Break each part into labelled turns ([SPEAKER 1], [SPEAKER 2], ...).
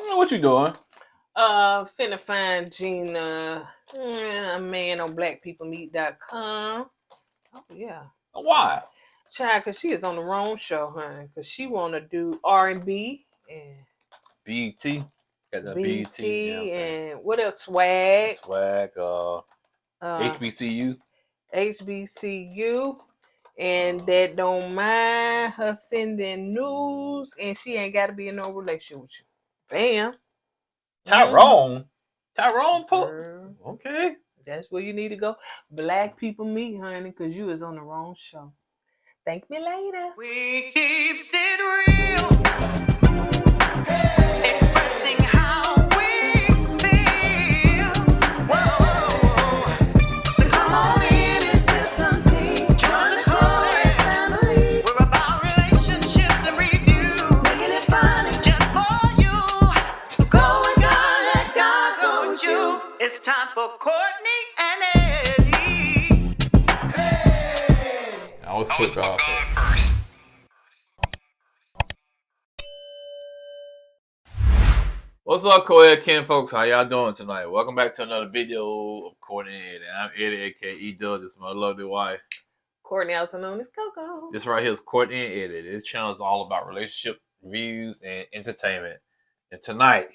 [SPEAKER 1] What you doing?
[SPEAKER 2] Finna find Gina a man on blackpeoplemeet.com. Oh yeah.
[SPEAKER 1] Why?
[SPEAKER 2] Child, cause she is on the wrong show, honey. Cause she wanna do R&B and
[SPEAKER 1] BT. Got the
[SPEAKER 2] BT
[SPEAKER 1] BT
[SPEAKER 2] and what else? Swag.
[SPEAKER 1] Swag. HBCU.
[SPEAKER 2] HBCU. And that don't mind her sending news, and she ain't got to be in no relationship with you. Bam.
[SPEAKER 1] Tyrone. Tyrone. Okay.
[SPEAKER 2] That's where you need to go. Black people meet, honey, because you is on the wrong show. Thank me later.
[SPEAKER 3] We keep it real. Expressing how we feel. Whoa. So come on in and sip some tea. Join the KOED family. We're about relationships and review. Making it fun just for you. Go with God, let God go with you. It's time for Courtney and Eddie.
[SPEAKER 1] I was put God
[SPEAKER 3] first.
[SPEAKER 1] What's up, KOED Ken folks? How y'all doing tonight? Welcome back to another video of Courtney and Eddie. I'm Eddie, aka E-Dub. This is my lovely wife.
[SPEAKER 2] Courtney, also known as Coco.
[SPEAKER 1] This right here is Courtney and Eddie. This channel is all about relationship reviews and entertainment. And tonight,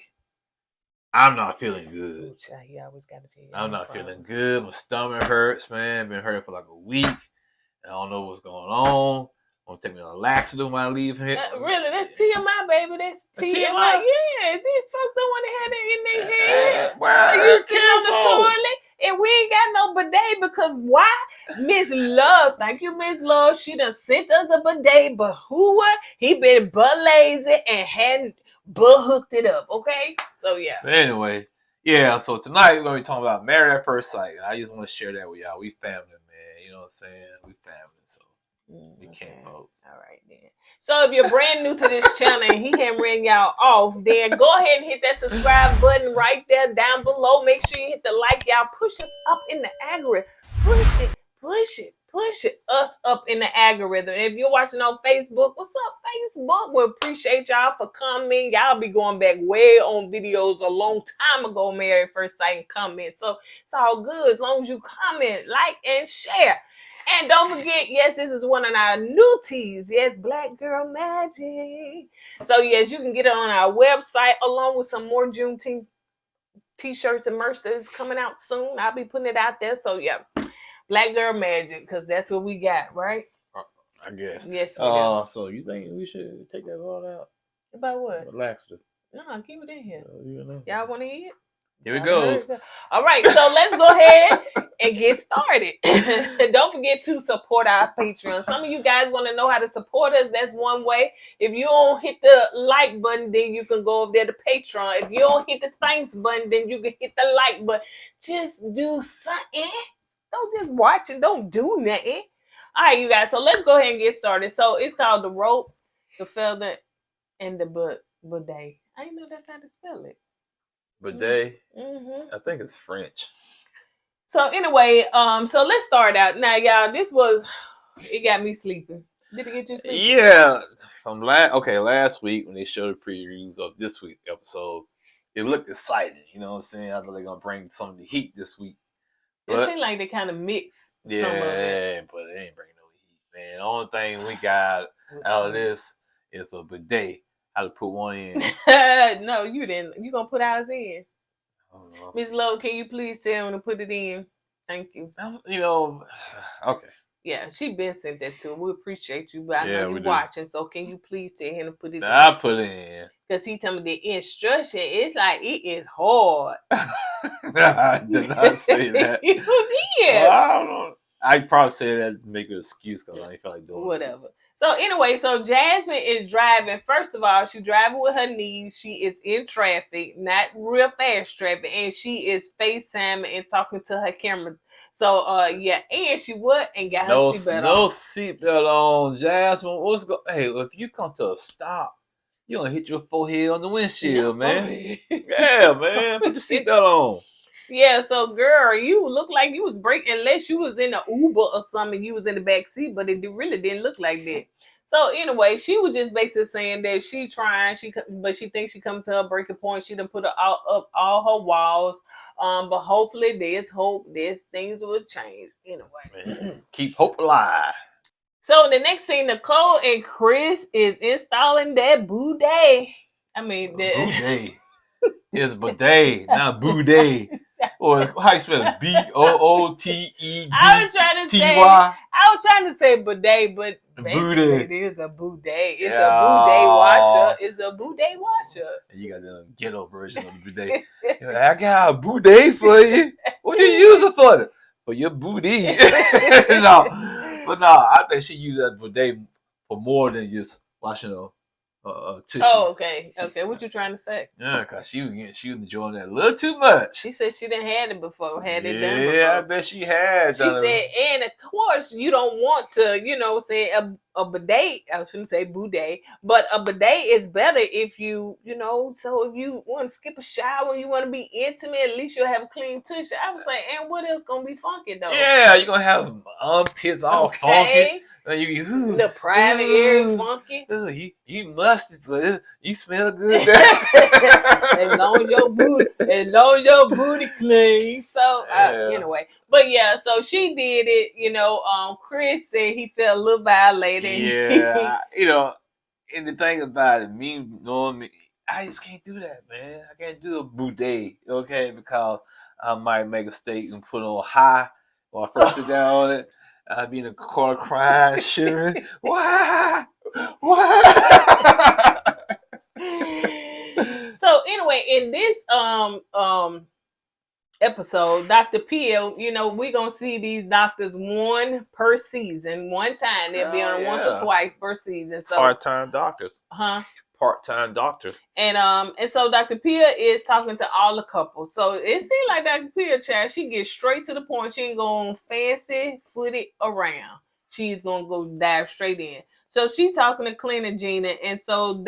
[SPEAKER 1] I'm not feeling good.
[SPEAKER 2] You always got to tell you.
[SPEAKER 1] I'm not feeling good. My stomach hurts, man. Been hurting for like a week. I don't know what's going on. Gonna take me a laxative when I leave here.
[SPEAKER 2] Really, that's TMI, baby. That's TMI. Yeah, these folks don't want to have that in their head.
[SPEAKER 1] Well,
[SPEAKER 2] you sitting on the toilet and we ain't got no bidet because why? Miss Love, thank you, Miss Love. She done sent us a bidet, but who what? He been butt lazy and hadn't butt hooked it up. Okay, so yeah.
[SPEAKER 1] Anyway, yeah. So tonight we're gonna be talking about married at first sight. I just want to share that with y'all. We family, man. You know what I'm saying? We family, so. We can't vote.
[SPEAKER 2] All right, then. So if you're brand new to this channel and he hadn't ran y'all off, then go ahead and hit that subscribe button right there down below. Make sure you hit the like. Y'all push us up in the algorithm. Push it. Us up in the algorithm. And if you're watching on Facebook, what's up, Facebook? We appreciate y'all for coming. Y'all be going back way on videos a long time ago, Married at First Sight, and comment. So it's all good as long as you comment, like, and share. And don't forget, yes, this is one of our new teas. Yes, Black Girl Magic. So, yes, you can get it on our website along with some more Juneteenth t-shirts and merch that is coming out soon. I'll be putting it out there. So, yeah, Black Girl Magic, because that's what we got, right?
[SPEAKER 1] I guess.
[SPEAKER 2] Yes, we do.
[SPEAKER 1] So you think we should take that all out?
[SPEAKER 2] About what?
[SPEAKER 1] Laxative.
[SPEAKER 2] No, keep it in here. Y'all want to eat it?
[SPEAKER 1] Here it goes.
[SPEAKER 2] All right, so let's go ahead and get started. Don't forget to support our Patreon. Some of you guys want to know how to support us. That's one way. If you don't hit the like button, then you can go over there to Patreon. If you don't hit the thanks button, then you can hit the like button. Just do something. Don't just watch and don't do nothing. All right, you guys. So let's go ahead and get started. So it's called the rope, the feather, and the bidet. I didn't know that's how to spell it.
[SPEAKER 1] Bidet. I think it's French.
[SPEAKER 2] So anyway, so let's start out. Now, y'all, it got me sleeping. Did it get you sleeping?
[SPEAKER 1] Yeah. From last week when they showed the previews of this week's episode, it looked exciting. You know what I'm saying? I thought they're gonna bring some of the heat this week.
[SPEAKER 2] But it seemed like they kind of mixed some of it.
[SPEAKER 1] But it ain't bringing no heat, man. The only thing we got out of this is a bidet. How to put one in.
[SPEAKER 2] No, you didn't. You gonna put ours in. Miss Lowe, can you please tell him to put it in? Thank you.
[SPEAKER 1] You know, okay.
[SPEAKER 2] Yeah, she been sent that to him. We appreciate you, but I know you're watching, so can you please tell him to put it in?
[SPEAKER 1] I put it in.
[SPEAKER 2] Because he told me the instruction, it's like, it is hard.
[SPEAKER 1] I did not say that.
[SPEAKER 2] You did.
[SPEAKER 1] Well, I don't know. I'd probably say that to make an excuse because I ain't feel like doing it.
[SPEAKER 2] Whatever. So anyway, so Jasmine is driving. First of all, she's driving with her knees. She is in traffic, not real fast traffic, and she is FaceTiming and talking to her camera. So yeah, and she ain't got her seatbelt on.
[SPEAKER 1] No seatbelt on, Jasmine. Hey, if you come to a stop, you gonna hit your forehead on the windshield, man. Yeah, man. Put your seatbelt on.
[SPEAKER 2] Yeah, so girl, you look like you was breaking, unless you was in an Uber or something, you was in the back seat, but it really didn't look like that. So anyway, she was just basically saying that she trying, but she thinks she come to a breaking point. She done put up all her walls. But hopefully there's hope. There's things will change. Anyway.
[SPEAKER 1] Keep hope alive.
[SPEAKER 2] So the next scene, Nicole and Chris is installing that bidet. I mean,
[SPEAKER 1] bidet. It's bidet, not bidet. Or how you spell it? BOOTEDTY.
[SPEAKER 2] I was trying to say bidet, but basically it is a bidet. It's a bidet washer. It's a bidet washer.
[SPEAKER 1] And you got the ghetto version of the bidet. Like, I got a bidet for you. What you use it for? For your booty. But no, I think she used that bidet for more than just washing tissue.
[SPEAKER 2] Oh, okay. What you trying to say?
[SPEAKER 1] Yeah, cause she was enjoying that a little too much.
[SPEAKER 2] She said she didn't had it before, it done before.
[SPEAKER 1] Yeah, I bet she had.
[SPEAKER 2] She said, and of course you don't want to, say a bidet. I was going to say bidet, but a bidet is better if you, so if you want to skip a shower, you want to be intimate, at least you'll have a clean tissue. I was like, and what else gonna be funky though?
[SPEAKER 1] Yeah, you're gonna have armpits all funky.
[SPEAKER 2] The private area funky.
[SPEAKER 1] You musty, but you smell good.
[SPEAKER 2] as long as your booty clean. So anyway, but yeah, so she did it. Chris said he felt a little violated.
[SPEAKER 1] Yeah, and the thing about it, me knowing me, I just can't do that, man. I can't do a bidet, okay, because I might make a mistake and put it on high when I first sit down on it. I'd be in the corner crying, shivering. Why?
[SPEAKER 2] So anyway, in this episode, Dr. Peel, we're gonna see these doctors one per season, one time. They'll be on once or twice per season. So
[SPEAKER 1] part-time doctors. Part-time doctors.
[SPEAKER 2] And so Dr. Pia is talking to all the couples. So it seems like Dr. Pia, child, she gets straight to the point. She ain't going fancy foot it around. She's gonna go dive straight in. So she talking to Clint and Gina, and so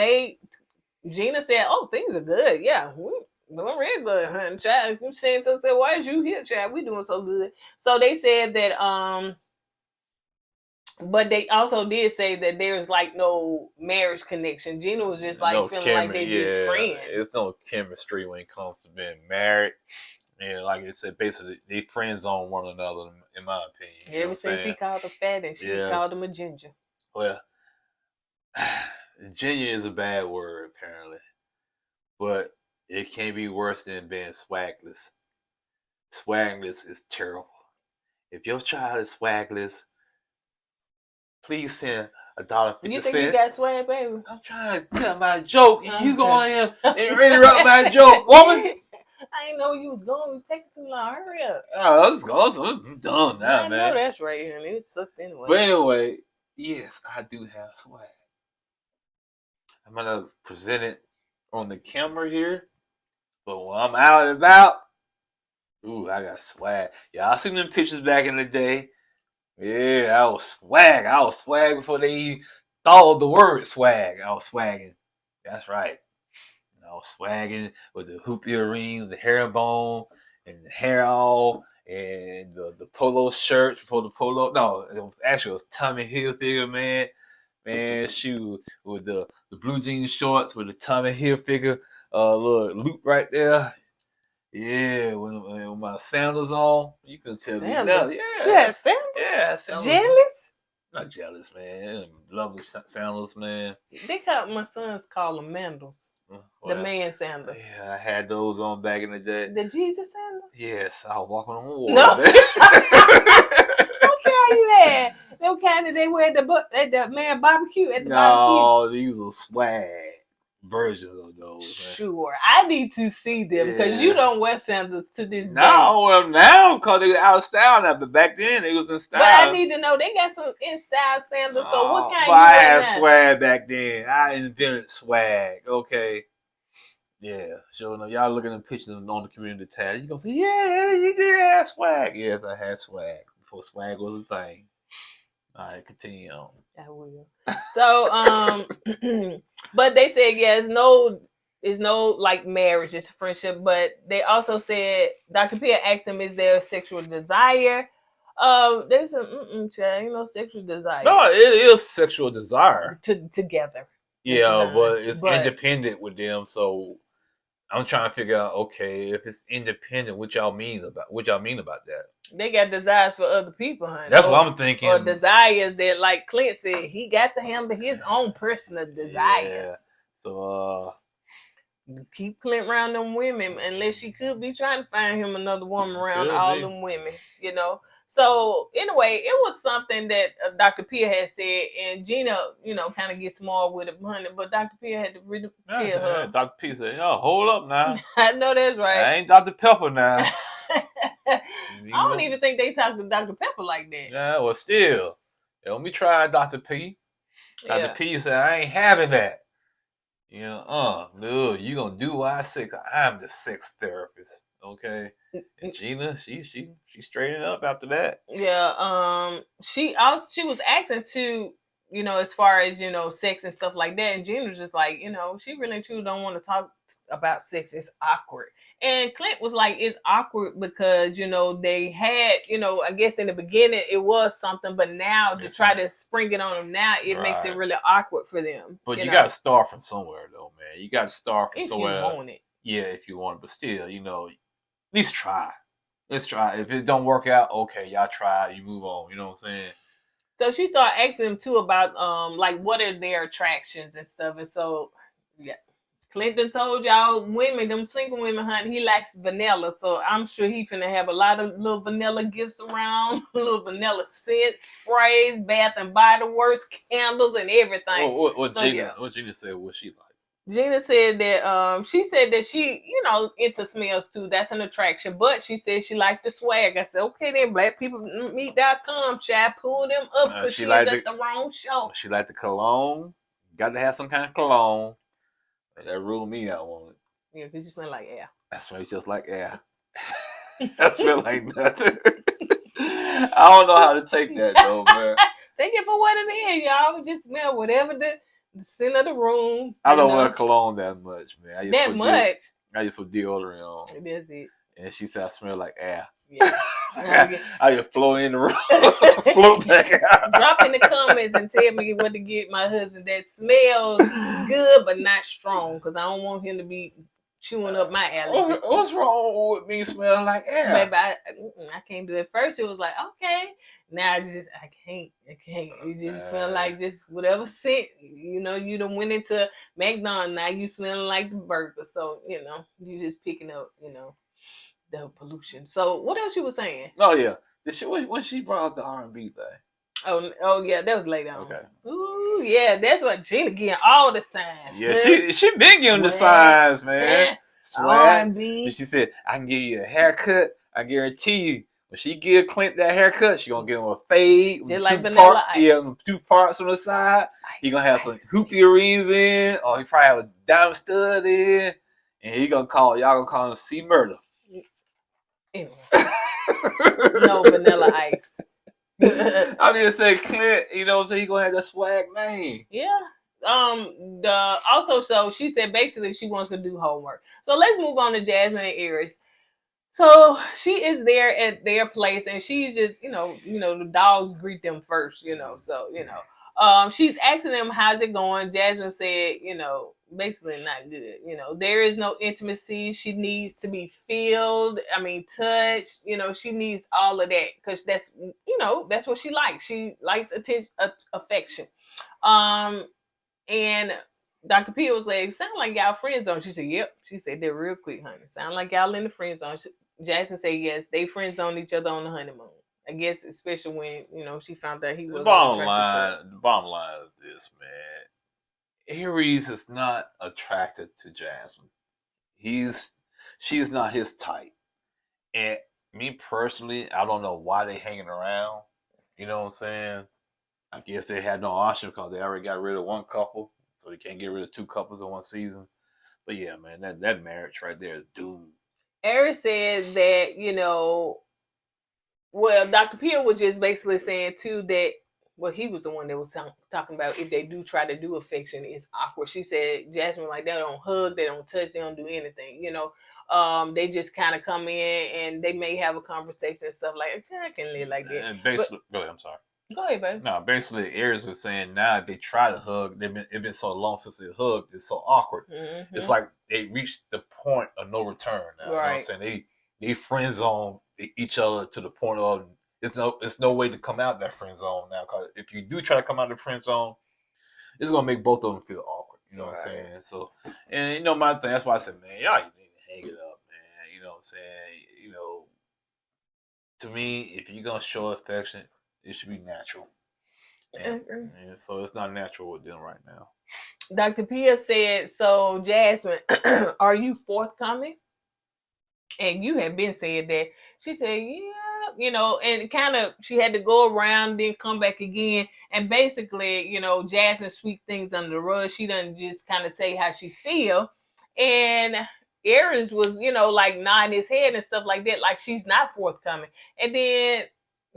[SPEAKER 2] Gina said, "Oh, things are good. Yeah, we're doing real good, honey. Child, you saying to say, why is you here, child? We doing so good." So they said that but they also did say that there's like no marriage connection. Gina was just like feeling like they just friends.
[SPEAKER 1] It's no chemistry when it comes to being married. And like I said, basically they friends on one another, in my opinion.
[SPEAKER 2] Ever since he called her fat and she called him a ginger.
[SPEAKER 1] Well, ginger is a bad word apparently, but it can't be worse than being swagless. Swagless is terrible. If your child is swagless, please send $1.50.
[SPEAKER 2] You think you got swag, baby?
[SPEAKER 1] I'm trying to tell my joke, and you go in here and interrupt my joke, woman.
[SPEAKER 2] I didn't know you was going. You take too long. Hurry up.
[SPEAKER 1] Oh, let's go. So I'm done now,
[SPEAKER 2] I
[SPEAKER 1] man.
[SPEAKER 2] know that's right, honey. It sucked anyway.
[SPEAKER 1] But anyway, yes, I do have swag. I'm gonna present it on the camera here, but when I'm out and about, ooh, I got swag. Y'all seen them pictures back in the day? Yeah, I was swag. I was swag before they even thought of the word swag. I was swagging. That's right. I was swagging with the hoop earrings, the herringbone, and the hair all, and the polo shirt before the polo. No, it was Tommy Hilfiger, man. Man, shoot, with the blue jean shorts with the Tommy Hilfiger little loop right there. Yeah, when my sandals on, you can tell me nothing.
[SPEAKER 2] Yeah, sandals?
[SPEAKER 1] Yeah, sandals.
[SPEAKER 2] Jealous?
[SPEAKER 1] Not jealous, man. Lovely sandals, man.
[SPEAKER 2] They got my sons call them mandals. Well, the man sandals.
[SPEAKER 1] Yeah, I had those on back in the day.
[SPEAKER 2] The Jesus sandals?
[SPEAKER 1] Yes, I was walking on water.
[SPEAKER 2] No. What kind you had? Them kind that they wear at the man barbecue at the barbecue?
[SPEAKER 1] No, these were swag versions of those.
[SPEAKER 2] Sure, I need to see them because you don't wear sandals to this day.
[SPEAKER 1] No, well now because they're out of style now, but back then they was in style.
[SPEAKER 2] But I need to know they got some in style sandals. So what kind?
[SPEAKER 1] I had swag back then. I invented swag. Okay. Yeah, sure enough. Y'all looking at pictures on the community tab. You gonna say, yeah, you did have swag. Yes, I had swag before swag was a thing. All right, continue on.
[SPEAKER 2] I will. So, but they said, it's no like marriage, it's friendship. But they also said, Dr. Pierre asked him, is there a sexual desire? There's a child, ain't no sexual desire.
[SPEAKER 1] No, it is sexual desire.
[SPEAKER 2] Together.
[SPEAKER 1] Yeah,
[SPEAKER 2] It's
[SPEAKER 1] but it's
[SPEAKER 2] but-
[SPEAKER 1] independent with them. So I'm trying to figure out, okay, if it's independent, what y'all mean about that?
[SPEAKER 2] They got desires for other people, honey.
[SPEAKER 1] That's what I'm thinking.
[SPEAKER 2] Or desires that, like Clint said, he got to handle his own personal desires.
[SPEAKER 1] Yeah. So
[SPEAKER 2] keep Clint around them women, unless she could be trying to find him another woman around
[SPEAKER 1] Could
[SPEAKER 2] all
[SPEAKER 1] be.
[SPEAKER 2] them women, you know. So anyway, it was something that Dr. Pia had said, and Gina, you know, kind of gets small with it, honey. But Dr. Pia had to really tell her.
[SPEAKER 1] Dr. P said, "Yo, hold up now.
[SPEAKER 2] I know that's right.
[SPEAKER 1] I ain't Dr. Pepper now."
[SPEAKER 2] I don't even think they talk to Dr. Pepper like that.
[SPEAKER 1] Yeah, well, still, let me try Dr. P. Dr.
[SPEAKER 2] Yeah.
[SPEAKER 1] P said, "I ain't having that." You know, no, you gonna do what I say? 'Cause I'm the sex therapist, okay? And Gina, she straightened up after that.
[SPEAKER 2] Yeah. She was asking too, you know, as far as, you know, sex and stuff like that, and Gina was just like, you know, she really truly don't want to talk about sex. It's awkward. And Clint was like, it's awkward because, you know, they had, you know, I guess in the beginning it was something, but now to try to spring it on them now, it makes it really awkward for them.
[SPEAKER 1] But you got to start from somewhere, though, man. You got to start from somewhere.
[SPEAKER 2] If you want it.
[SPEAKER 1] Yeah, if you want it. But still, you know, at least try. Let's try. If it don't work out, okay, y'all try. You move on. You know what I'm saying?
[SPEAKER 2] So she started asking them too about like what are their attractions and stuff. And so yeah, Clinton told y'all women, them single women, honey, he likes vanilla. So I'm sure he finna have a lot of little vanilla gifts around, little vanilla scent sprays, Bath and Body Works, candles, and everything.
[SPEAKER 1] What Gina said? What she like?
[SPEAKER 2] Gina said that she said that she, you know, into smells too. That's an attraction. But she said she liked the swag. I said, okay then, blackpeoplemeet.com, child, pull them up because she was at the wrong show.
[SPEAKER 1] She liked the cologne. Got to have some kind of cologne. That ruled me out on it.
[SPEAKER 2] Yeah, because you smell like air.
[SPEAKER 1] I smell just like air. I smell like nothing. I don't know how to take that though, man.
[SPEAKER 2] Take it for what it is, y'all. Just smell whatever the scent of the room.
[SPEAKER 1] I don't wear cologne that much, man. I just put deodorant on.
[SPEAKER 2] That's it.
[SPEAKER 1] And she said I smell like air.
[SPEAKER 2] Yeah.
[SPEAKER 1] I just float in the room, float back out.
[SPEAKER 2] Drop in the comments and tell me what to get my husband that smells good but not strong, because I don't want him to be chewing up my allergies.
[SPEAKER 1] What's wrong with me smelling like air?
[SPEAKER 2] Baby, I can't do it. First it was like, okay. Now I can't. You just smell like just whatever scent. You know, you done went into McDonald's. Now you smelling like the burger. So, you know, you just picking up, you know, the pollution. So what else you was saying?
[SPEAKER 1] Oh yeah. When she brought up the R&B thing.
[SPEAKER 2] Oh yeah, that was later on.
[SPEAKER 1] Okay.
[SPEAKER 2] Ooh, yeah, that's what Gina getting all the signs.
[SPEAKER 1] Yeah, she been giving the signs, man.
[SPEAKER 2] Swag. R&B.
[SPEAKER 1] She said, I can give you a haircut. I guarantee you, when she give Clint that haircut, she gonna give him a fade.
[SPEAKER 2] Just like Vanilla Ice.
[SPEAKER 1] Yeah, 2 parts on the side. He gonna have some hoop earrings in, or he probably have a diamond stud in, and y'all gonna call him C Murder.
[SPEAKER 2] Anyway. No Vanilla Ice.
[SPEAKER 1] I mean, say Clint, you know, so he gonna have that swag name.
[SPEAKER 2] Yeah. So she said basically she wants to do homework. So let's move on to Jasmine and Eric. So she is there at their place, and she's just, you know, the dogs greet them first, you know. So, you know, she's asking them, how's it going? Jasmine said, you know, basically not good. You know, there is no intimacy. She needs to be touched. You know, she needs all of that because that's, you know, that's what she likes. She likes attention, affection. And Dr. P was like, sound like y'all friend zone. She said, yep. She said, they're real quick, honey. Sound like y'all in the friend zone. Jasmine said, yes, they friend zone each other on the honeymoon. I guess especially when, you know, she found out he was
[SPEAKER 1] the bottom line is this, man. Aries is not attracted to Jasmine. She's not his type. And me personally, I don't know why they hanging around. You know what I'm saying? I guess they had no option because they already got rid of one couple, so they can't get rid of 2 couples in one season. But yeah, man, that marriage right there is doomed.
[SPEAKER 2] Eric said that, you know, well, Dr. Pia was just basically saying too that Well, he was the one that was talking about if they do try to do affection, it's awkward. She said, Jasmine, like, they don't hug, they don't touch, they don't do anything. They just kind of come in and they may have a conversation and stuff like that. I can live like that.
[SPEAKER 1] And basically, go ahead, I'm sorry.
[SPEAKER 2] Go ahead, baby.
[SPEAKER 1] No, basically, Aries was saying now if they try to hug, it's been so long since they hugged, it's so awkward.
[SPEAKER 2] Mm-hmm.
[SPEAKER 1] It's like they reached the point of no return now. You know what I'm saying? They friend zone each other to the point of it's no way to come out of that friend zone now. Because if you do try to come out of the friend zone, it's gonna make both of them feel awkward. You know what I'm saying? So, and my thing. That's why I said, man, y'all need to hang it up, man. You know what I'm saying? To me, if you're gonna show affection, it should be natural. And so it's not natural with them right now.
[SPEAKER 2] Dr. Pia said, so Jasmine, are you forthcoming? And you had been saying that. She said, yeah, and kind of she had to go around, then come back again. And basically, Jasmine sweep things under the rug. She doesn't just kind of tell you how she feel. And Aries was, like nodding his head and stuff like that, like she's not forthcoming. And then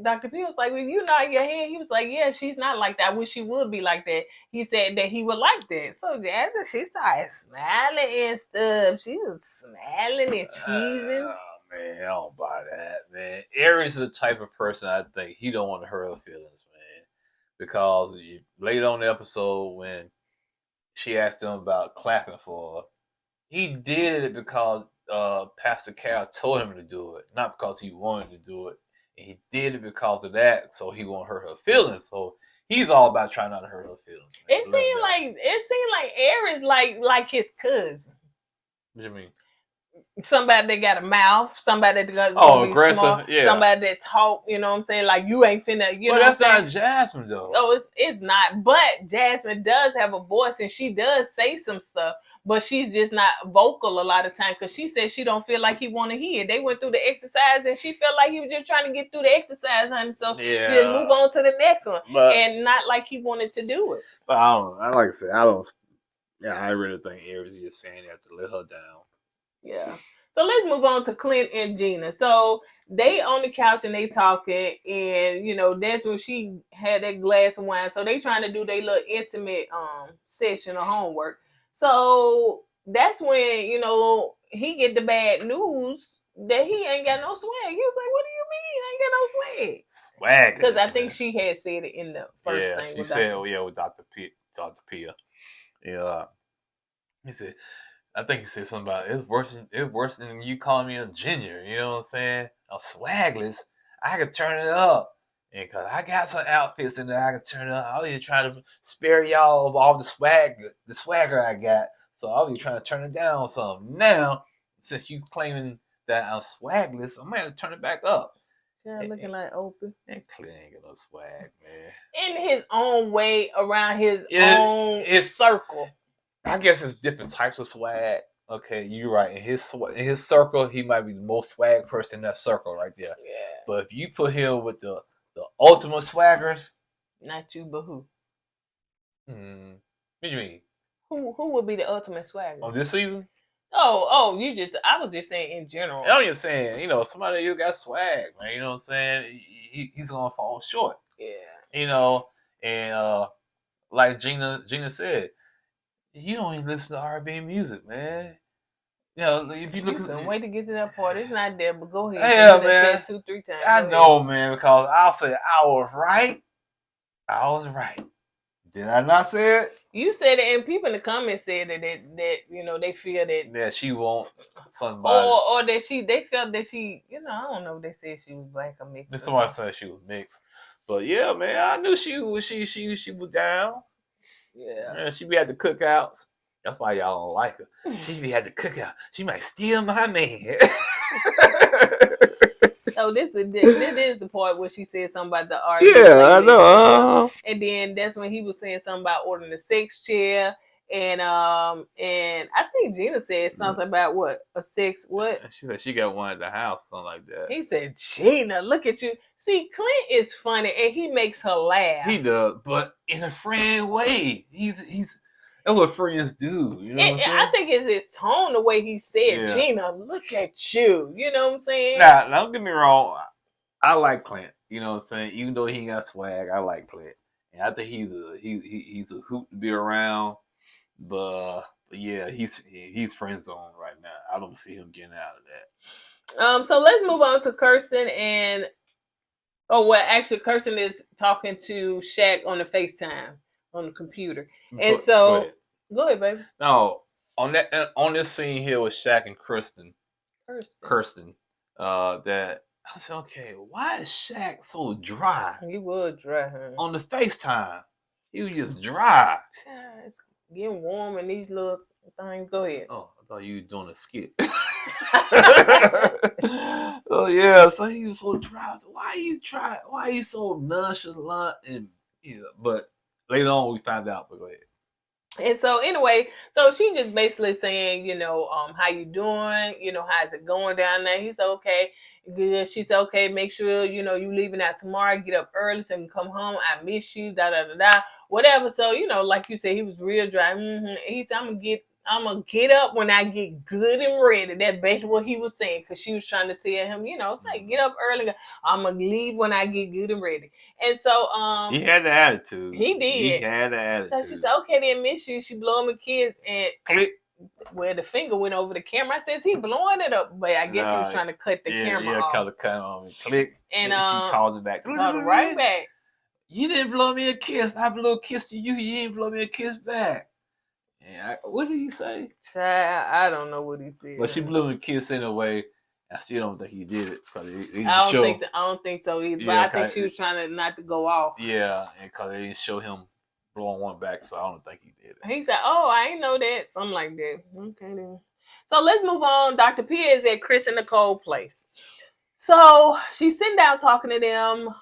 [SPEAKER 2] Dr. P was like, well, you nod your head. He was like, yeah, she's not like that. I wish she would be like that. He said that he would like that. So Jasmine, she started smiling and stuff. She was smiling and cheesing.
[SPEAKER 1] Oh, man, I don't buy that, man. Aries is the type of person I think he don't want to hurt her feelings, man. Because later on the episode when she asked him about clapping for her, he did it because Pastor Carol told him to do it, not because he wanted to do it. And he did it because of that, so he won't hurt her feelings. So he's all about trying not to hurt her feelings. Man.
[SPEAKER 2] It seemed like Aries like his cousin.
[SPEAKER 1] What do you mean?
[SPEAKER 2] Somebody that got a mouth, somebody that got
[SPEAKER 1] aggressive,
[SPEAKER 2] smart, somebody that talk, you know what I'm saying? Like you ain't finna,
[SPEAKER 1] know. That's not Jasmine though.
[SPEAKER 2] Oh, it's not. But Jasmine does have a voice and she does say some stuff, but she's just not vocal a lot of time because she said she don't feel like he want to hear. They went through the exercise and she felt like he was just trying to get through the exercise, honey. So then move on to the next one, and not like he wanted to do it.
[SPEAKER 1] But I don't know. Like I said, I don't. Yeah, I really think Aries is just saying that to let her down.
[SPEAKER 2] Yeah. So let's move on to Clint and Gina. So they on the couch and they talking, and that's when she had that glass of wine. So they trying to do their little intimate session of homework. So that's when he get the bad news that he ain't got no swag. He was like, "What do you mean ain't got no swag?"
[SPEAKER 1] Swag.
[SPEAKER 2] Because I think she had said it in the first thing.
[SPEAKER 1] She said, with Dr. Pia. Yeah. He said. I think he said something about it's worse than you calling me a junior. You know what I'm saying? I'm swagless. I could turn it up, and cause I got some outfits in there, I could turn it up. I'll be trying to spare y'all of all the swagger I got. So I'll be trying to turn it down some. Now, since you claiming that I'm swagless, I'm gonna turn it back up.
[SPEAKER 2] Yeah, looking like open.
[SPEAKER 1] And Clint ain't got no swag, man.
[SPEAKER 2] In his own way, around his own circle.
[SPEAKER 1] I guess it's different types of swag. Okay, you're right. In his circle, he might be the most swag person in that circle right there.
[SPEAKER 2] Yeah.
[SPEAKER 1] But if you put him with the ultimate swaggers,
[SPEAKER 2] not you, but who?
[SPEAKER 1] What do you mean?
[SPEAKER 2] Who would be the ultimate swagger
[SPEAKER 1] on this season?
[SPEAKER 2] Oh, I was just saying in general.
[SPEAKER 1] I'm just saying, somebody who got swag, man. You know what I'm saying? He's gonna fall short.
[SPEAKER 2] Yeah.
[SPEAKER 1] And like Gina said. You don't even listen to R&B music, man. If you look at
[SPEAKER 2] wait to get to that part. It's not there, but go ahead.
[SPEAKER 1] Yeah, man.
[SPEAKER 2] Said 2-3 times.
[SPEAKER 1] I know, man, because I'll say I was right. I was right. Did I not say it?
[SPEAKER 2] You said it, and people in the comments said that they feel that
[SPEAKER 1] she won't somebody
[SPEAKER 2] or that they felt that she I don't know if they said she was black or mixed.
[SPEAKER 1] Somebody said she was mixed, but yeah, man, I knew she was down.
[SPEAKER 2] Yeah.
[SPEAKER 1] Man, she be at the cookouts. That's why y'all don't like her. She be at the cookout. She might steal my man.
[SPEAKER 2] So this is the part where she said something about the art.
[SPEAKER 1] Yeah, I know.
[SPEAKER 2] And then that's when he was saying something about ordering a sex chair. And I think Gina said something about what? A sex what?
[SPEAKER 1] She said she got one at the house, something like that.
[SPEAKER 2] He said, Gina, look at you. See, Clint is funny and he makes her laugh.
[SPEAKER 1] He does, but in a friend way. He's that's what friends do. You know what I'm saying?
[SPEAKER 2] I think it's his tone, the way he said, Gina, look at you. You know what I'm saying?
[SPEAKER 1] Now, don't get me wrong. I like Clint. You know what I'm saying? Even though he ain't got swag, I like Clint. and I think he's a hoot to be around. But yeah, he's friend zone right now. I don't see him getting out of that.
[SPEAKER 2] So let's move on to Kirsten and actually Kirsten is talking to Shaq on the FaceTime on the computer. And so go ahead, baby.
[SPEAKER 1] No, on this scene here with Shaq and Kirsten, that I said, okay, why is Shaq so dry?
[SPEAKER 2] He was dry, huh?
[SPEAKER 1] On the FaceTime. He was just dry.
[SPEAKER 2] It's getting warm in these little things. Go ahead.
[SPEAKER 1] Oh, I thought you were doing a skit. Oh yeah, so he was so dry. Why he so nonchalant and but later on we found out, but go ahead.
[SPEAKER 2] And so anyway, so she just basically saying, how you doing? How's it going down there? He said, okay, good. She said, okay, make sure, you leaving out tomorrow, get up early so you can come home. I miss you, whatever. So, like you said, he was real dry. He said, I'm gonna get up when I get good and ready. That's basically what he was saying, because she was trying to tell him, say get up early. I'm gonna leave when I get good and ready. And so
[SPEAKER 1] he had the attitude.
[SPEAKER 2] He did.
[SPEAKER 1] He had the attitude.
[SPEAKER 2] So she said, okay, then miss you. She blowing the kiss and
[SPEAKER 1] click.
[SPEAKER 2] Where the finger went over the camera. I says he blowing it up, but I guess he was trying to cut the camera off.
[SPEAKER 1] Cut the camera on. Click.
[SPEAKER 2] And
[SPEAKER 1] she called it back.
[SPEAKER 2] Called it right back.
[SPEAKER 1] You didn't blow me a kiss. I blew a kiss to you. You didn't blow me a kiss back. Yeah, what did he say?
[SPEAKER 2] I don't know what he said.
[SPEAKER 1] But she blew him a kiss anyway. I still don't think he did it.
[SPEAKER 2] I don't think so either. But I think she was trying to not to go off.
[SPEAKER 1] Yeah, because they didn't show him blowing one back, so I don't think he did it.
[SPEAKER 2] He said, "Oh, I ain't know that." Something like that. Okay then. So let's move on. Dr. P is at Chris and Nicole place. So she's sitting down talking to them.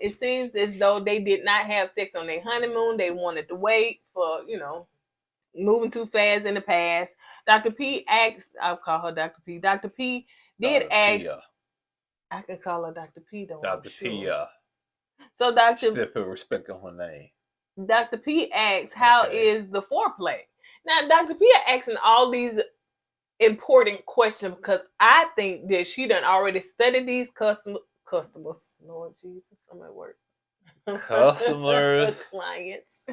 [SPEAKER 2] It seems as though they did not have sex on their honeymoon. They wanted to wait for, moving too fast in the past. Dr. P asked, I'll call her Dr. P. Dr. P did ask. I can call her Dr. P though.
[SPEAKER 1] Dr. P.
[SPEAKER 2] So Dr.
[SPEAKER 1] She said put respect on her name.
[SPEAKER 2] Dr. P asks, how is the foreplay? Now, Dr. P asking all these important questions because I think that she done already studied these customers. Lord Jesus, I'm at work.
[SPEAKER 1] Customers.
[SPEAKER 2] Clients.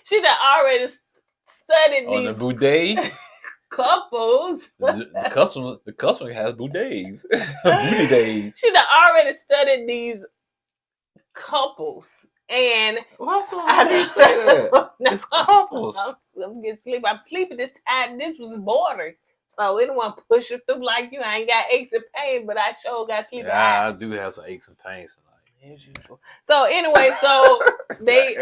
[SPEAKER 2] She done already studied
[SPEAKER 1] on
[SPEAKER 2] these
[SPEAKER 1] the bidet
[SPEAKER 2] couples.
[SPEAKER 1] The customer has bidets. Booty days.
[SPEAKER 2] She done already studied these couples. And
[SPEAKER 1] why so hard to say that? It's couples.
[SPEAKER 2] I'm getting sleep. I'm sleeping this time. This was boring. So anyone push it through like you. I ain't got aches and pain, but I sure got sleep.
[SPEAKER 1] Yeah, I do have some aches and pains tonight.
[SPEAKER 2] As usual. So anyway, so they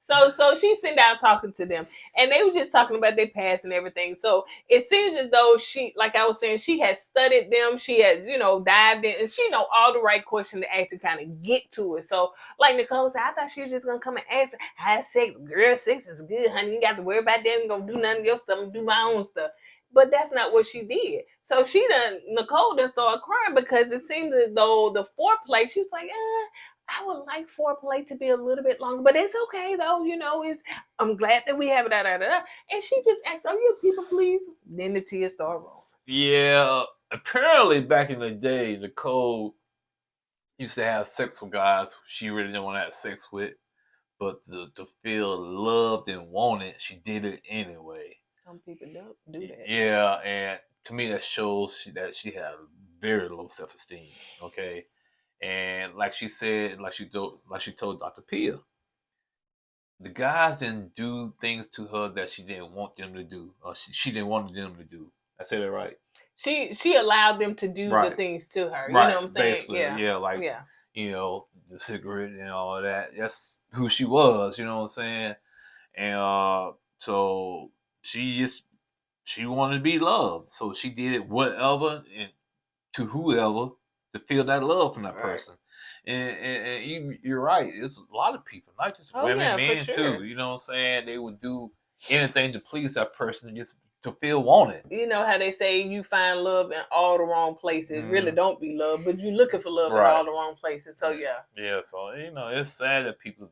[SPEAKER 2] so she's sitting down talking to them, and they were just talking about their past and everything. So it seems as though she, like I was saying, she has studied them. She has, dived in, and she know all the right questions to ask to kind of get to it. So like Nicole said, I thought she was just gonna come and ask, "How's sex? Girl, sex is good, honey. You got to worry about that. I'm gonna do none of your stuff. I'm gonna do my own stuff." But that's not what she did. So Nicole done started crying because it seemed as though the foreplay, she was like, I would like foreplay to be a little bit longer, but it's okay though, I'm glad that we have it, And she just asked, "Are you people please?" Then the tears started rolling.
[SPEAKER 1] Yeah, apparently back in the day, Nicole used to have sex with guys she really didn't want to have sex with, but to feel loved and wanted, she did it anyway.
[SPEAKER 2] Some people don't do that.
[SPEAKER 1] Yeah, and to me that shows that she had very low self-esteem. Okay, and like she said, like she told Dr. Pia, the guys didn't do things to her that she didn't want them to do, or she didn't want them to do. I say that right?
[SPEAKER 2] She allowed them to do the things to her. You know what I'm saying?
[SPEAKER 1] Basically, the cigarette and all of that. That's who she was. You know what I'm saying? And so she wanted to be loved, so she did it whatever and to whoever to feel that love from that person. And you're right. It's a lot of people, not just women, men too. You know what I'm saying? They would do anything to please that person, just to feel wanted. You
[SPEAKER 2] know how they say you find love in all the wrong places. Really don't be love, but you're looking for love in all the wrong places. So
[SPEAKER 1] yeah. So it's sad that people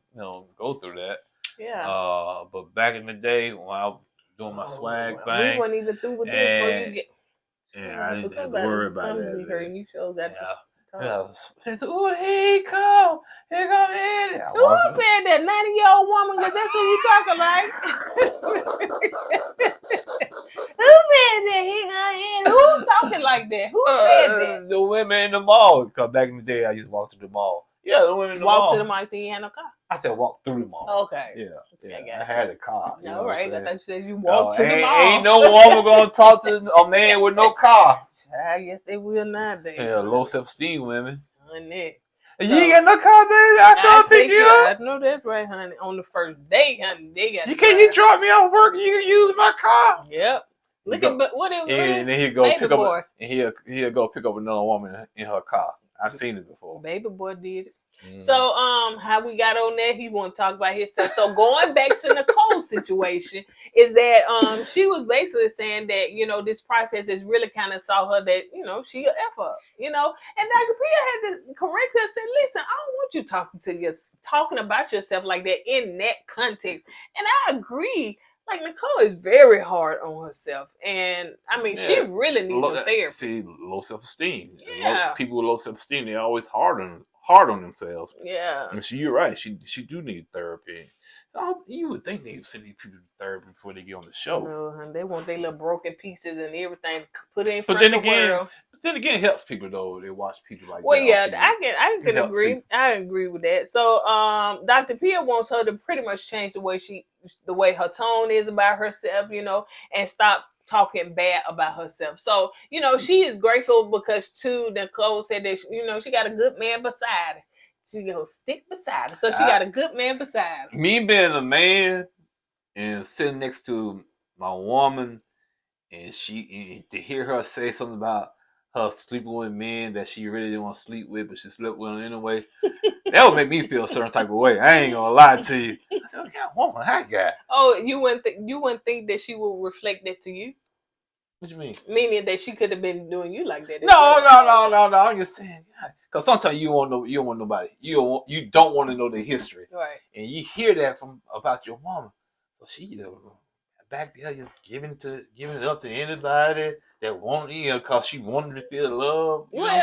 [SPEAKER 1] go through that.
[SPEAKER 2] Yeah.
[SPEAKER 1] But back in the day when I was doing my swag thing,
[SPEAKER 2] we weren't even through with this before you get.
[SPEAKER 1] Yeah, I didn't have to worry about that.
[SPEAKER 2] You sure got
[SPEAKER 1] Ooh, here he come. Here come Eddie.
[SPEAKER 2] Who said that? 90-year-old woman? Because that's who you talking like. Who said that? Who's talking like that? Who said that?
[SPEAKER 1] The women in the mall. Because back in the day, I used to walk to the mall. Yeah, the women in the mall.
[SPEAKER 2] Walk to the mall. You had no car.
[SPEAKER 1] I said walk through the mall.
[SPEAKER 2] Okay.
[SPEAKER 1] Yeah. I had a car. You know
[SPEAKER 2] All right.
[SPEAKER 1] what
[SPEAKER 2] I
[SPEAKER 1] I'm
[SPEAKER 2] thought you said you walked to the
[SPEAKER 1] saying?
[SPEAKER 2] mall.
[SPEAKER 1] Ain't no woman gonna talk to a man with no car.
[SPEAKER 2] I guess they will nowadays.
[SPEAKER 1] Yeah, low self-esteem women.
[SPEAKER 2] Honey.
[SPEAKER 1] You ain't got no car, baby. I can't pick you up.
[SPEAKER 2] I know that's right, honey. On the first day, honey, they got.
[SPEAKER 1] You can't just drop me off work. You can use my car.
[SPEAKER 2] Yep. Look at what it was.
[SPEAKER 1] And then he'll go
[SPEAKER 2] Baby
[SPEAKER 1] pick
[SPEAKER 2] boy.
[SPEAKER 1] up, and he'll go pick up another woman in her car. I've seen it before.
[SPEAKER 2] Baby boy did it. So, how we got on that? He want to talk about himself. So, going back to Nicole's situation, is that she was basically saying that this process has really kind of saw her that she a F up, and Dr. Priya had to correct her and say, "Listen, I don't want you talking about yourself like that in that context." And I agree. Like, Nicole is very hard on herself, and I mean, she really needs some therapy.
[SPEAKER 1] See, low self-esteem.
[SPEAKER 2] Yeah,
[SPEAKER 1] people with low self-esteem, they're always hard on themselves.
[SPEAKER 2] Yeah.
[SPEAKER 1] And you're right. She do need therapy. You would think they'd send these people to therapy before they get on the show.
[SPEAKER 2] No, honey, they want their little broken pieces and everything put in front of the world.
[SPEAKER 1] But then again, it helps people though. They watch people like that.
[SPEAKER 2] Well, yeah, I can agree. People. I agree with that. So, Dr. Pia wants her to pretty much change the way her tone is about herself, and stop talking bad about herself. So, she is grateful because too, Nicole said that she got a good man beside her. She gonna stick beside her. So she got a good man beside her.
[SPEAKER 1] Me being a man and sitting next to my woman, and to hear her say something about her sleeping with men that she really didn't want to sleep with, but she slept with them anyway, that would make me feel a certain type of way. I ain't gonna lie to you. I said, what kind of woman I got?
[SPEAKER 2] Oh, you wouldn't think that she would reflect that to you?
[SPEAKER 1] What you mean?
[SPEAKER 2] Meaning that she could have been doing you like that.
[SPEAKER 1] No. I'm just saying, because sometimes you don't want nobody. You don't want to know the history,
[SPEAKER 2] right? And
[SPEAKER 1] you hear that about your woman. So she back there just giving it up to anybody that want because she wanted to feel love.
[SPEAKER 2] Well,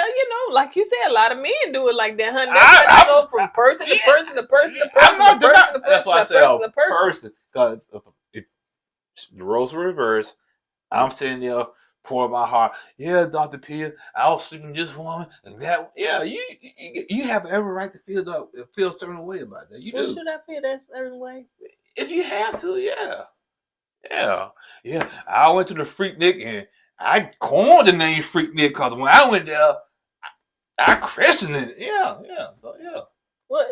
[SPEAKER 2] like you said, a lot of men do it like that, honey. That's why they go from person to person to person to person to person to person.
[SPEAKER 1] That's why I said person. Because if the roles were reversed, I'm sitting there pouring my heart. Yeah, Dr. Pia, I was sleeping with this woman and that. Yeah, you have every right to feel a certain way about that. You do.
[SPEAKER 2] Should I feel that certain way?
[SPEAKER 1] If you have to, yeah. I went to the Freaknik and I coined the name Freaknik because when I went there, I christened it. Yeah. So yeah.
[SPEAKER 2] Well,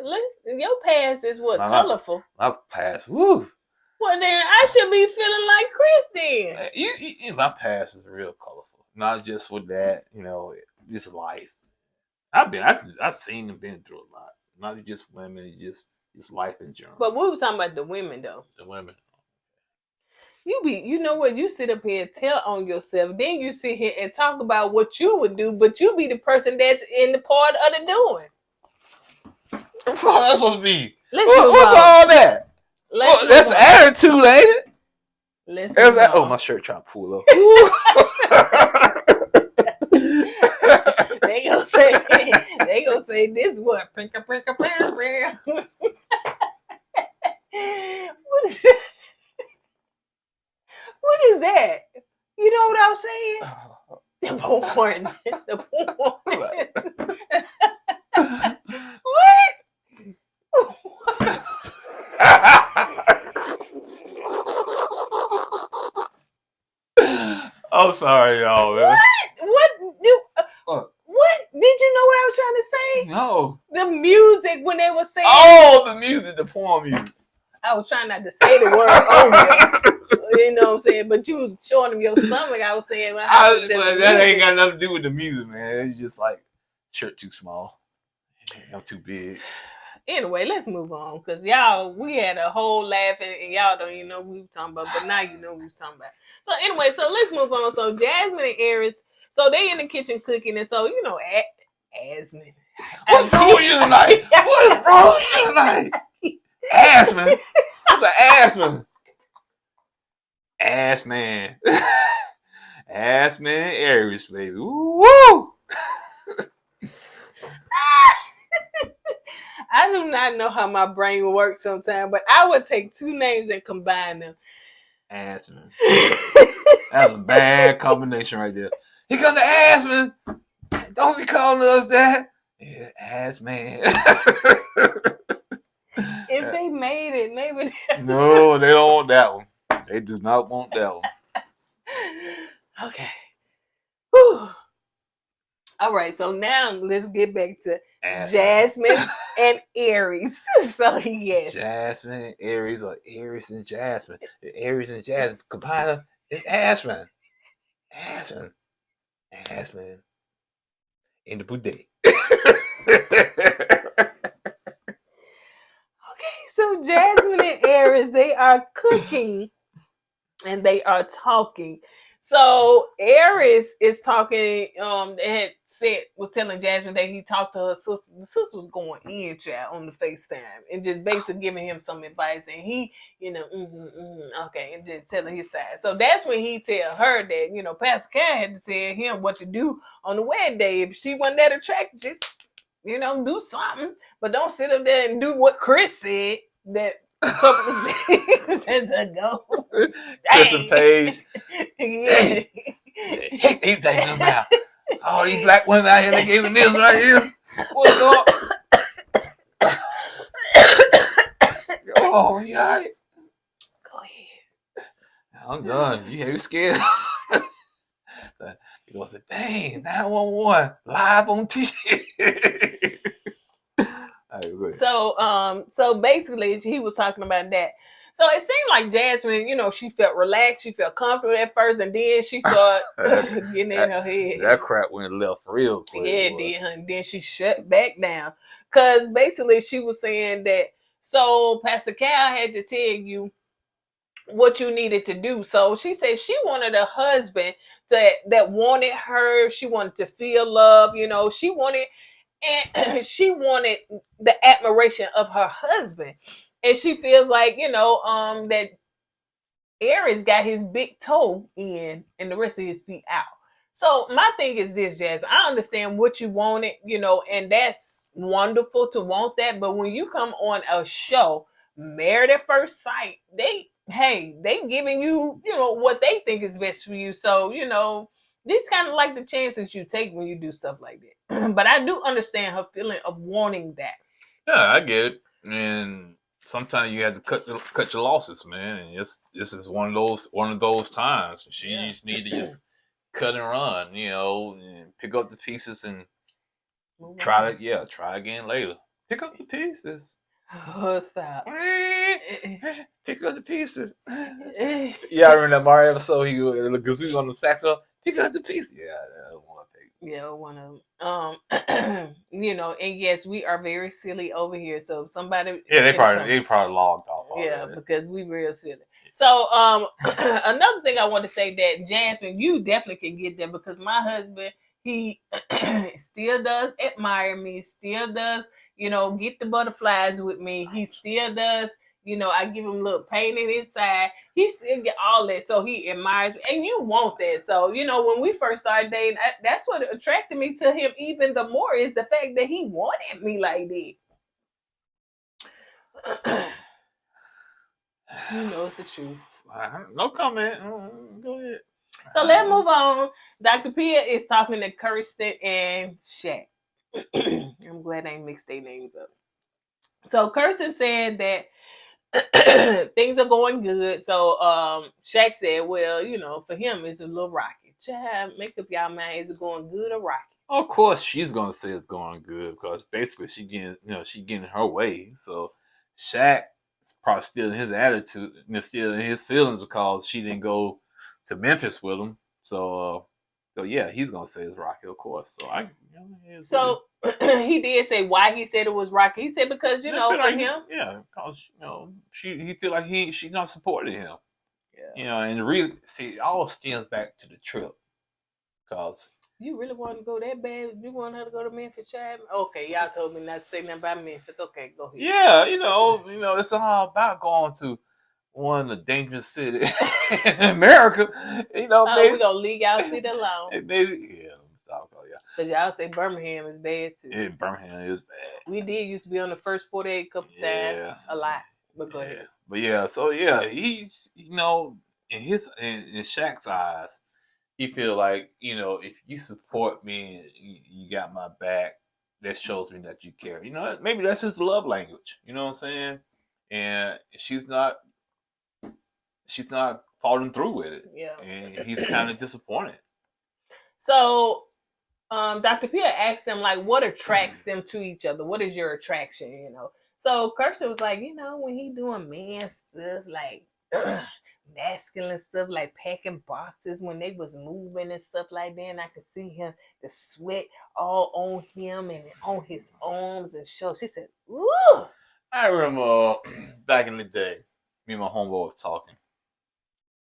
[SPEAKER 2] your past is colorful.
[SPEAKER 1] My past, woo.
[SPEAKER 2] Well, then I should be feeling like Chris then.
[SPEAKER 1] My past is real colorful. Not just with that, just life. I've seen and been through a lot. Not just women, just life in general.
[SPEAKER 2] But we were talking about the women though.
[SPEAKER 1] The women.
[SPEAKER 2] You know what? You sit up here and tell on yourself. Then you sit here and talk about what you would do, but you be the person that's in the part of the doing.
[SPEAKER 1] What's all that supposed to be?
[SPEAKER 2] What's
[SPEAKER 1] all that? That's attitude, ain't it? My shirt trying to pull up.
[SPEAKER 2] They gonna say this what? What is that? What is that? You know what I'm saying? The porn. What?
[SPEAKER 1] I'm sorry, y'all. Man.
[SPEAKER 2] What? Did you know what I was trying to say?
[SPEAKER 1] No.
[SPEAKER 2] The music when they were saying.
[SPEAKER 1] Oh, the music, the porn music.
[SPEAKER 2] I was trying not to say the word over. You know what I'm saying? But you was showing them your stomach. I was saying.
[SPEAKER 1] That ain't got nothing to do with the music, man. It's just like shirt too small. I'm too big.
[SPEAKER 2] Anyway, let's move on because we had a whole laugh and y'all don't even know what we were talking about, but now you know what we were talking about. So anyway, so let's move on. So Jasmine and Eric, so they in the kitchen cooking, and so Jasmine.
[SPEAKER 1] What's wrong with you tonight? What is wrong with you tonight? Assman. What's an Assman? Assman. Assman Aries, baby. Woo!
[SPEAKER 2] I do not know how my brain works sometimes, but I would take two names and combine them.
[SPEAKER 1] Asman. That's a bad combination right there. Here come the Asman. Don't be calling us that. Yeah, Asman.
[SPEAKER 2] If they made it, maybe.
[SPEAKER 1] No, they don't want that one. They do not want that one.
[SPEAKER 2] Okay. Whew. All right, so now let's get back to Jasmine and Aries. So yes,
[SPEAKER 1] Jasmine, Aries, or Aries and Jasmine. Aries and Jasmine combine them. It's Asman. Asman. In the Bidet.
[SPEAKER 2] Okay, so Jasmine and Aries, they are cooking and they are talking. So Aries is talking, was telling Jasmine that he talked to her sister. The sister was going in, child, on the FaceTime and just basically giving him some advice. And he, okay, and just telling his side. So that's when he tell her that, Pastor Cal had to tell him what to do on the wedding day. If she wasn't that attractive, just, do something. But don't sit up there and do what Chris said that a couple of seasons ago.
[SPEAKER 1] Kristen Page.
[SPEAKER 2] Yeah.
[SPEAKER 1] Heck, he thinking about all these black women out here. They gave him this right here. What's going on? Oh, you all right?
[SPEAKER 2] Go ahead.
[SPEAKER 1] I'm done. You scared? He goes, dang, 911 live on TV.
[SPEAKER 2] So basically he was talking about that. So it seemed like Jasmine, she felt relaxed, she felt comfortable at first, and then she started getting in her head.
[SPEAKER 1] That crap went left real quick.
[SPEAKER 2] Yeah, it did, and then she shut back down. Because basically she was saying that, so Pastor Cal had to tell you what you needed to do. So she said she wanted a husband that wanted her, she wanted to feel love, she wanted the admiration of her husband. And she feels like, that Aries got his big toe in and the rest of his feet out. So my thing is this, Jasmine. I understand what you wanted, and that's wonderful to want that. But when you come on a show, Married at First Sight, they giving you, what they think is best for you. So, these kind of like the chances you take when you do stuff like that. But I do understand her feeling of wanting that.
[SPEAKER 1] Yeah, I get it. And sometimes you have to cut your losses, man. And this is one of those times. She just need to just cut and run, and pick up the pieces and try again later. Pick up the pieces.
[SPEAKER 2] Oh, stop.
[SPEAKER 1] Pick up the pieces. Yeah, I remember that Mario episode. He was on the saxophone. Pick up the pieces. Yeah,
[SPEAKER 2] one of them. And yes, we are very silly over here. So if somebody,
[SPEAKER 1] they probably logged off.
[SPEAKER 2] Because we real silly. So another thing I want to say that Jasmine, you definitely can get there because my husband, he still does admire me, still does, get the butterflies with me. He still does. I give him a little pain in his side. He still get all that. So he admires me. And you want that. So, when we first started dating, that's what attracted me to him even the more is the fact that he wanted me like that. It's the truth.
[SPEAKER 1] No comment. Go ahead.
[SPEAKER 2] So let's move on. Dr. Pia is talking to Kirsten and Shaq. I'm glad I ain't mixed their names up. So Kirsten said that things are going good. So Shaq said, well, for him it's a little rocky. Child, make up y'all mind, is it going good or rocky?
[SPEAKER 1] Of course she's gonna say it's going good because basically she getting her way. So Shaq is probably still in his attitude, still in his feelings because she didn't go to Memphis with him. So yeah, he's gonna say it's rocky, of course. So
[SPEAKER 2] he did say why he said it was rocky. He said because for him,
[SPEAKER 1] because he feel like she's not supporting him. Yeah, and the reason it all stems back to the trip because
[SPEAKER 2] you really want to go that bad. You want her to go to Memphis, child? Okay, y'all told me not to say nothing about Memphis. Okay, go ahead.
[SPEAKER 1] Yeah, it's all about going to one of the dangerous cities in America.
[SPEAKER 2] We're gonna leave y'all city alone.
[SPEAKER 1] Maybe, stop.
[SPEAKER 2] Because y'all say Birmingham is bad too.
[SPEAKER 1] Yeah, Birmingham is bad.
[SPEAKER 2] We did used to be on the first 48 couple times. A lot. But go ahead.
[SPEAKER 1] But yeah, so yeah, he's, you know, in Shaq's eyes, he feel like, you know, if you support me and you got my back, that shows me that you care. You know, maybe that's his love language. You know what I'm saying? And she's not following through with it.
[SPEAKER 2] Yeah.
[SPEAKER 1] And he's kind of disappointed.
[SPEAKER 2] So, Dr. Pia asked them, like, what attracts them to each other? What is your attraction, you know? So Kirsten was like, you know, when he doing man stuff, like masculine stuff, like packing boxes, when they was moving and stuff like that, and I could see him, the sweat all on him and on his arms and shoulders. She said, ooh.
[SPEAKER 1] I remember back in the day, me and my homeboy was talking.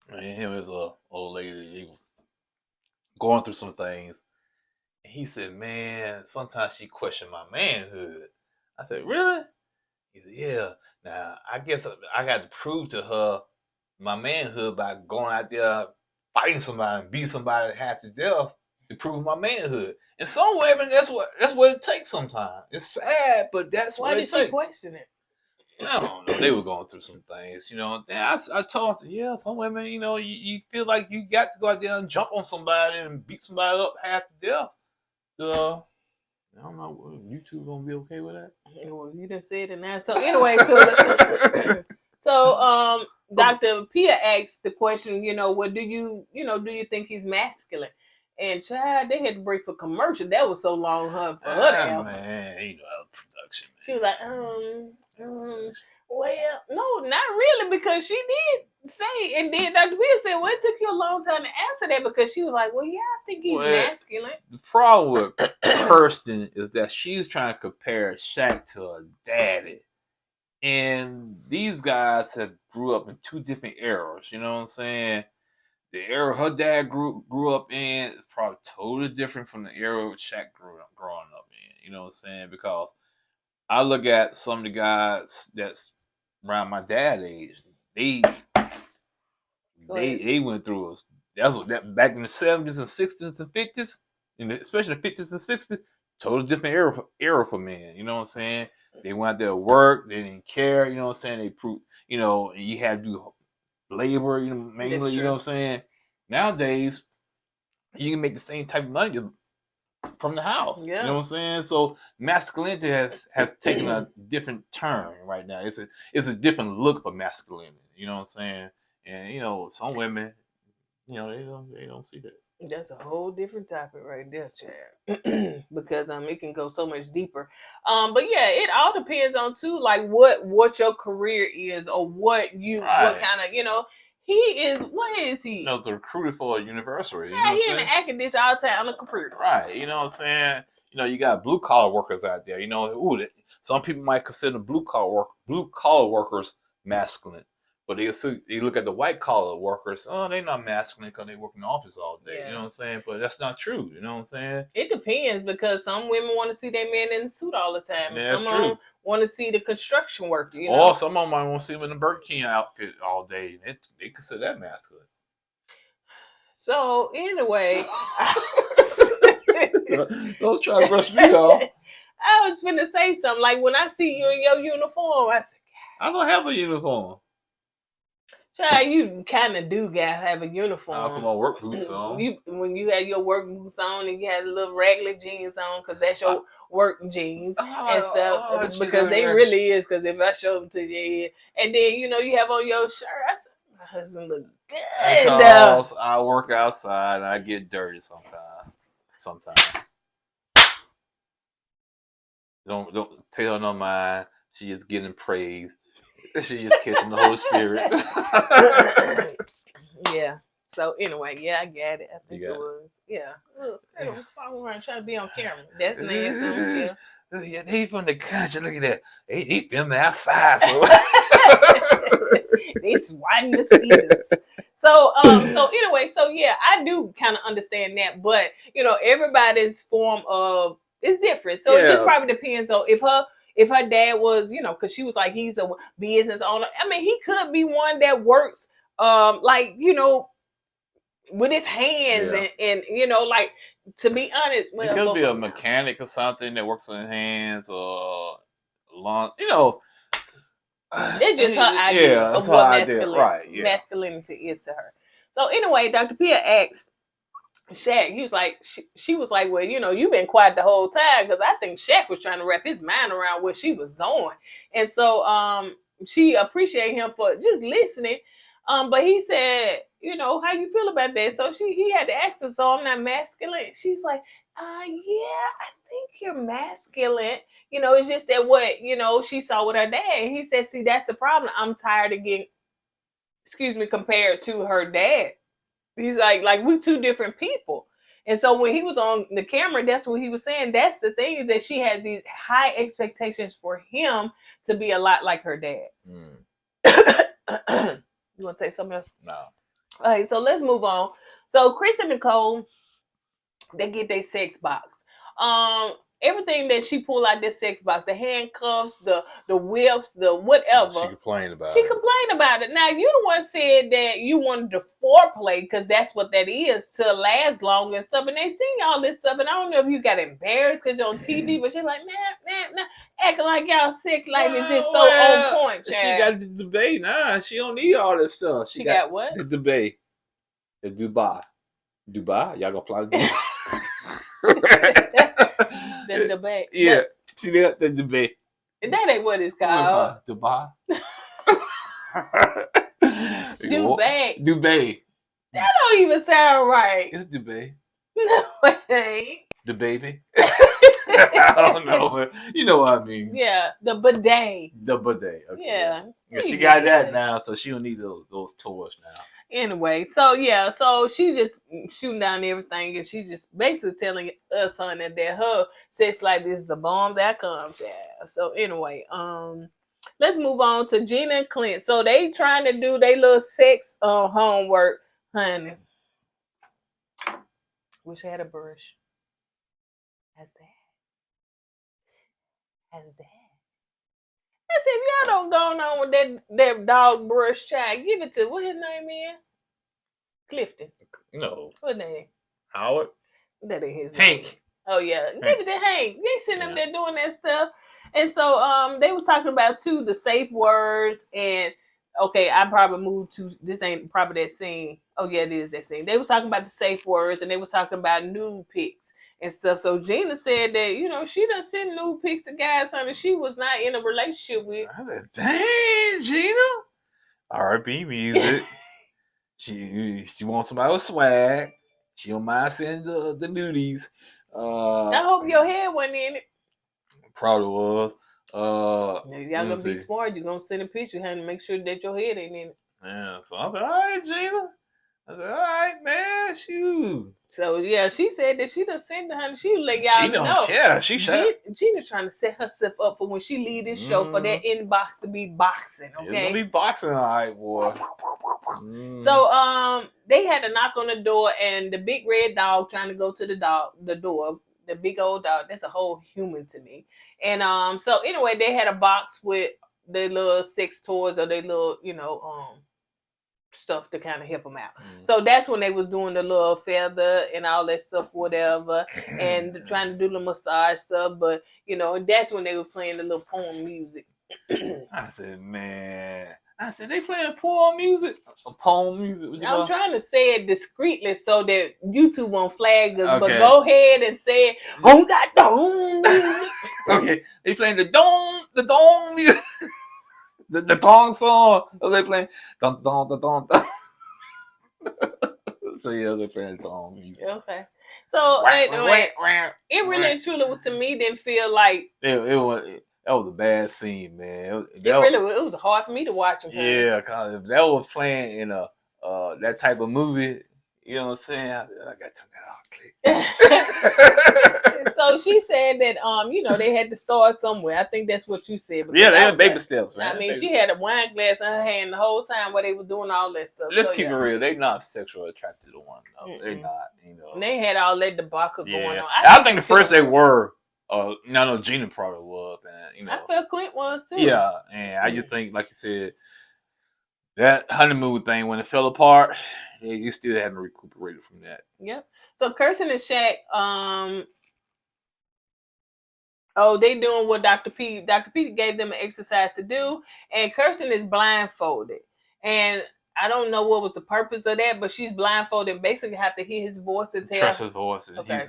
[SPEAKER 1] And him and his old lady, he was going through some things. And he said, man, sometimes she questioned my manhood. I said, really? He said, yeah. Now, I guess I got to prove to her my manhood by going out there fighting somebody and beat somebody half to death to prove my manhood. And some women, that's what it takes sometimes. It's sad, but that's what it takes.
[SPEAKER 2] Why did she question it?
[SPEAKER 1] I don't know. They were going through some things, you know. And I told her, yeah, some women, you know, you feel like you got to go out there and jump on somebody and beat somebody up half to death. So, I don't know. You two gonna be okay with that?
[SPEAKER 2] Well, you done said it now. So anyway, so Dr. Pia asked the question, you know, what do you think he's masculine? And child, they had to break for commercial. That was so long for her to answer.
[SPEAKER 1] Man, you know, production. Man.
[SPEAKER 2] She was like, well, no, not really, because she did say, and then Dr. Pia said, well, it took you a long time to answer that, because she was like, well, yeah, I think he's masculine.
[SPEAKER 1] The problem with Kirsten is that she's trying to compare Shaq to her daddy. And these guys have grew up in two different eras, you know what I'm saying? The era her dad grew up in is probably totally different from the era Shaq growing up in, you know what I'm saying? Because I look at some of the guys that's around my dad's age. They went through that back in the 70s and 60s and 50s, and especially the 50s and 60s. Totally different era for men. You know what I'm saying? They went out there to work. They didn't care. You know what I'm saying? They proved. You know, you had to do labor. You know, mainly. You know what I'm saying? Nowadays, you can make the same type of money from the house. Yeah. You know what I'm saying? So masculinity has taken a different turn right now. It's a different look for masculinity. You know what I'm saying? And you know, some women, you know, they don't see that.
[SPEAKER 2] That's a whole different topic right there, Chad. Because it can go so much deeper. But yeah, it all depends on too, like what your career is, or what kind of, you know. What is he?
[SPEAKER 1] You know, the recruiter for a university.
[SPEAKER 2] Yeah,
[SPEAKER 1] you know
[SPEAKER 2] he in the academic all the time on the computer.
[SPEAKER 1] Right. You know what I'm saying? You know, you got blue collar workers out there. You know, some people might consider blue collar workers masculine, but they look at the white collar workers. Oh, they're not masculine because they work in the office all day. Yeah. You know what I'm saying? But that's not true. You know what I'm saying?
[SPEAKER 2] It depends, because some women want to see their man in the suit all the time, and some of them want to see the construction worker. You know?
[SPEAKER 1] Or some of them might want to see them in the Burger King outfit all day. They consider that masculine.
[SPEAKER 2] So anyway,
[SPEAKER 1] don't try to brush me off.
[SPEAKER 2] I was finna say something, like when I see you in your uniform, I said,
[SPEAKER 1] I don't have a uniform.
[SPEAKER 2] Child, you kind of do have a uniform.
[SPEAKER 1] I put my work boots on.
[SPEAKER 2] When you had your work boots on and you had little regular jeans on, because that's your work jeans and stuff. Because they really is. Because if I show them to you, and then you know you have on your shirt, I said, my husband look good.
[SPEAKER 1] Because I work outside and I get dirty sometimes. Don't pay her no mind. She is getting praise. She just catching the Holy Spirit.
[SPEAKER 2] Yeah. So anyway, yeah, I got it. I think it was. Yeah. Look, I'm trying to be on camera. That's nasty.
[SPEAKER 1] Yeah, they from the country. Look at that. They filming outside. So.
[SPEAKER 2] They swatting the mosquitoes. So anyway, so yeah, I do kind of understand that, but you know, everybody's form of is different. So it just probably depends on if her dad was, you know, because she was like, he's a business owner. I mean, he could be one that works, like, you know, with his hands
[SPEAKER 1] Yeah.
[SPEAKER 2] and you know, like, to be honest,
[SPEAKER 1] He
[SPEAKER 2] well,
[SPEAKER 1] could
[SPEAKER 2] both
[SPEAKER 1] be
[SPEAKER 2] of
[SPEAKER 1] a
[SPEAKER 2] them now.
[SPEAKER 1] mechanic or something that works with his hands or long, you know.
[SPEAKER 2] It's just her idea
[SPEAKER 1] Yeah,
[SPEAKER 2] of
[SPEAKER 1] that's her
[SPEAKER 2] what
[SPEAKER 1] idea. Right, yeah.
[SPEAKER 2] masculinity is to her. So anyway, Dr. Pia asked Shaq, he was like, she was like, well, you know, you've been quiet the whole time, because I think Shaq was trying to wrap his mind around where she was going. And so she appreciated him for just listening. But he said, you know, how you feel about that? So he had to ask her, so I'm not masculine. She's like, yeah, I think you're masculine. You know, it's just that what, you know, she saw with her dad. And he said, see, that's the problem. I'm tired of getting, compared to her dad. He's like we two different people. And so when he was on the camera, that's what he was saying. That's the thing, is that she had these high expectations for him to be a lot like her dad. You want to say something else?
[SPEAKER 1] No.
[SPEAKER 2] All right, so let's move on. So Chris and Nicole, they get their sex box. Everything that she pulled out this sex box, the handcuffs, the whips, the whatever.
[SPEAKER 1] She complained about
[SPEAKER 2] She
[SPEAKER 1] it.
[SPEAKER 2] complained about it. Now, you the one said that you wanted the foreplay, because that's what that is, to last long and stuff. And they seen all this stuff, and I don't know if you got embarrassed because you're on TV, but you're like, nah, acting like y'all sex life is just so on point, child.
[SPEAKER 1] She got the debate. Nah, she don't need all this stuff.
[SPEAKER 2] She got what?
[SPEAKER 1] The debate. The Dubai. Y'all gonna fly to Dubai?
[SPEAKER 2] The debate.
[SPEAKER 1] Yeah, she got the debate.
[SPEAKER 2] That ain't what it's called.
[SPEAKER 1] Dubai.
[SPEAKER 2] Dubai. That don't even sound right.
[SPEAKER 1] It's Dubai.
[SPEAKER 2] No, it ain't.
[SPEAKER 1] The baby. I don't know, but you know what I mean.
[SPEAKER 2] Yeah, the bidet.
[SPEAKER 1] The bidet. Okay.
[SPEAKER 2] Yeah.
[SPEAKER 1] She got that now, so she don't need those toys now.
[SPEAKER 2] Anyway, so yeah, so she just shooting down everything, and she just basically telling us, honey, that her sex life is the bomb that comes. Yeah. So anyway, let's move on to Gina and Clint. So they trying to do their little sex homework, honey. Wish I had a brush. How's that? I said, if y'all don't go on with that dog brush, child, give it to, what his name is? Clifton.
[SPEAKER 1] No.
[SPEAKER 2] What name?
[SPEAKER 1] Howard?
[SPEAKER 2] That ain't his name.
[SPEAKER 1] Hank.
[SPEAKER 2] Oh yeah, give it to Hank. They sitting up there doing that stuff, and so they was talking about too the safe words. And okay, I probably moved to this ain't probably that scene. Oh yeah, it is that scene. They was talking about the safe words, and they was talking about nude pics and stuff. So Gina said that, you know, she done send nude pics to guys, honey, she was not in a relationship with.
[SPEAKER 1] I said, dang, Gina. R&B music. She wants somebody with swag. She don't mind sending the nudies.
[SPEAKER 2] I hope your head wasn't in it.
[SPEAKER 1] Probably was.
[SPEAKER 2] Y'all gonna be smart. You're gonna send a picture, honey, make sure that your head ain't in it.
[SPEAKER 1] Yeah, so I said, all right, Gina. I said, all right, man, shoot.
[SPEAKER 2] So yeah, she said that she done sent to her. She would let y'all know.
[SPEAKER 1] Yeah, she said.
[SPEAKER 2] Gina's trying to set herself up for when she leave this show for that inbox to be boxing. Okay,
[SPEAKER 1] it's gonna be boxing, all right, boy.
[SPEAKER 2] So they had to knock on the door, and the big red dog trying to go to the door. The big old dog. That's a whole human to me. And so anyway, they had a box with their little sex toys or their little, you know, stuff to kind of help them out. So that's when they was doing the little feather and all that stuff, whatever, and trying to do the massage stuff. But you know, that's when they were playing the little poem music.
[SPEAKER 1] I said, man. They playing poem music? Poem music?
[SPEAKER 2] I'm trying to say it discreetly so that YouTube won't flag us.
[SPEAKER 1] Okay.
[SPEAKER 2] But go ahead and say it on that dome music.
[SPEAKER 1] Okay, they playing the dome music. The gong song. They playing dun. So yeah, they playing the dong music.
[SPEAKER 2] Okay. So anyway, it really and truly to me didn't feel like
[SPEAKER 1] that was a bad scene, man.
[SPEAKER 2] It was hard for me to watch them.
[SPEAKER 1] Yeah, cause if that was playing in a that type of movie, you know what I'm saying? I got to turn that off.
[SPEAKER 2] So she said that you know, they had to start somewhere. I think that's what you said.
[SPEAKER 1] Yeah, they had baby steps, man.
[SPEAKER 2] I mean, she had a wine glass in her hand the whole time while they were doing all that stuff.
[SPEAKER 1] Let's keep it real. They not sexually attracted to one. No, they're not. You know,
[SPEAKER 2] and they had all that debacle going on.
[SPEAKER 1] I think the first they were. No, Gina probably was, and you know.
[SPEAKER 2] I felt Clint was too.
[SPEAKER 1] Yeah, and I just think, like you said, that honeymoon thing, when it fell apart, they still haven't recuperated from that.
[SPEAKER 2] Yep. So Kirsten and Shaq, they doing what Dr. P gave them an exercise to do, and Kirsten is blindfolded. And I don't know what was the purpose of that, but she's blindfolded and basically have to hear his voice and tell.
[SPEAKER 1] Trust his voice, and
[SPEAKER 2] Okay.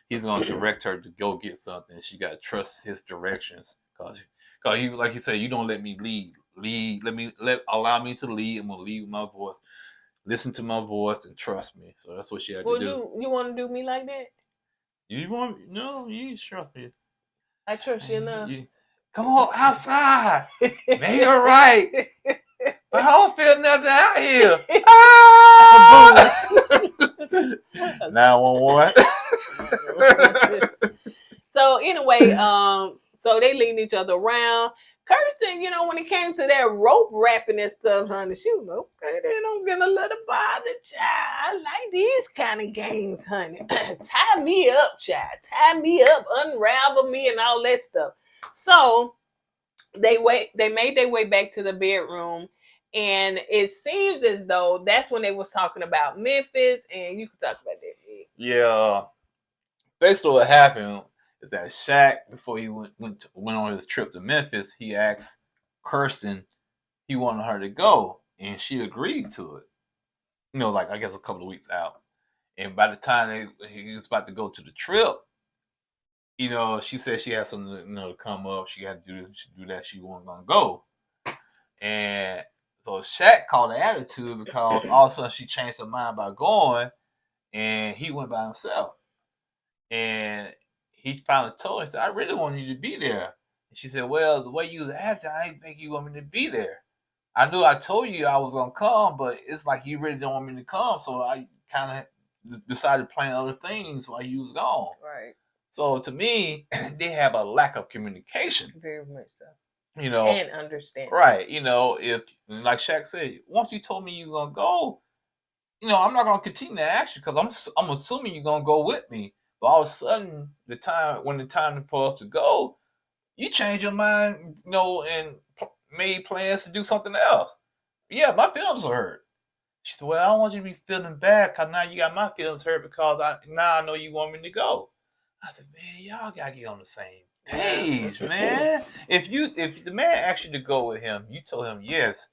[SPEAKER 1] he's gonna direct her to go get something. She gotta trust his directions, cause he, like you say, you don't let me lead. Allow me to lead. I'm gonna lead with my voice. Listen to my voice and trust me. So that's what she had to do.
[SPEAKER 2] You want to do me like that?
[SPEAKER 1] You want? No, you trust me.
[SPEAKER 2] I trust you enough.
[SPEAKER 1] Come on outside. Make it right. But I don't feel nothing out here. Ah! 911.
[SPEAKER 2] So anyway, so they leading each other around. Kirsten, when it came to that rope wrapping and stuff, honey, she was okay. They don't get a little bother, child. I like these kind of games, honey. Tie me up, child. Tie me up, unravel me, and all that stuff. So they made their way back to the bedroom, and it seems as though that's when they was talking about Memphis, and you can talk about that.
[SPEAKER 1] Yeah, basically what happened is that Shaq, before he went on his trip to Memphis, he asked Kirsten he wanted her to go, and she agreed to it. Like I guess a couple of weeks out, and by the time he was about to go to the trip, she said she had something to come up. She had to do that. She wasn't gonna go, and so Shaq called an attitude because all of a sudden she changed her mind about going, and he went by himself. And he finally told her, he said, I really want you to be there. And she said, well, the way you was acting, I didn't think you want me to be there. I knew I told you I was going to come, but it's like you really don't want me to come. So I kind of decided to plan other things while you was gone.
[SPEAKER 2] Right.
[SPEAKER 1] So to me, they have a lack of communication.
[SPEAKER 2] Very much so.
[SPEAKER 1] And
[SPEAKER 2] understand.
[SPEAKER 1] Right. If, like Shaq said, once you told me you were going to go, I'm not going to continue to ask you because I'm assuming you're going to go with me. But all of a sudden, when the time for us to go, you change your mind, and made plans to do something else. Yeah, my feelings are hurt. She said, well, I don't want you to be feeling bad because now you got my feelings hurt because now I know you want me to go. I said, man, y'all got to get on the same page, man. If the man asked you to go with him, you told him yes,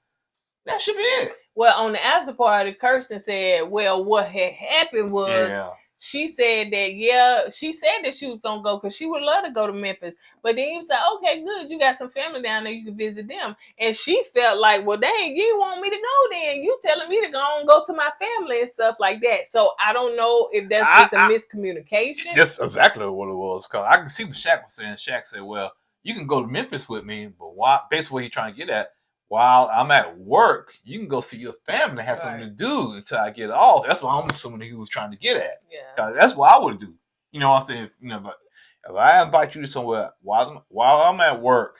[SPEAKER 1] that should be it.
[SPEAKER 2] Well, on the after party, Kirsten said, well, what had happened was she said that, she said that she was going to go because she would love to go to Memphis. But then he was like, okay, good. You got some family down there. You can visit them. And she felt like, well, dang, you want me to go then. You telling me to go to my family and stuff like that. So I don't know if that's just a miscommunication.
[SPEAKER 1] That's exactly what it was. Because I can see what Shaq was saying. Shaq said, well, you can go to Memphis with me. But basically what he's trying to get at, while I'm at work, you can go see your family, have something to do until I get off. That's what I'm assuming he was trying to get at.
[SPEAKER 2] Yeah.
[SPEAKER 1] That's what I would do. You know what I'm saying? But if I invite you to somewhere while I'm at work,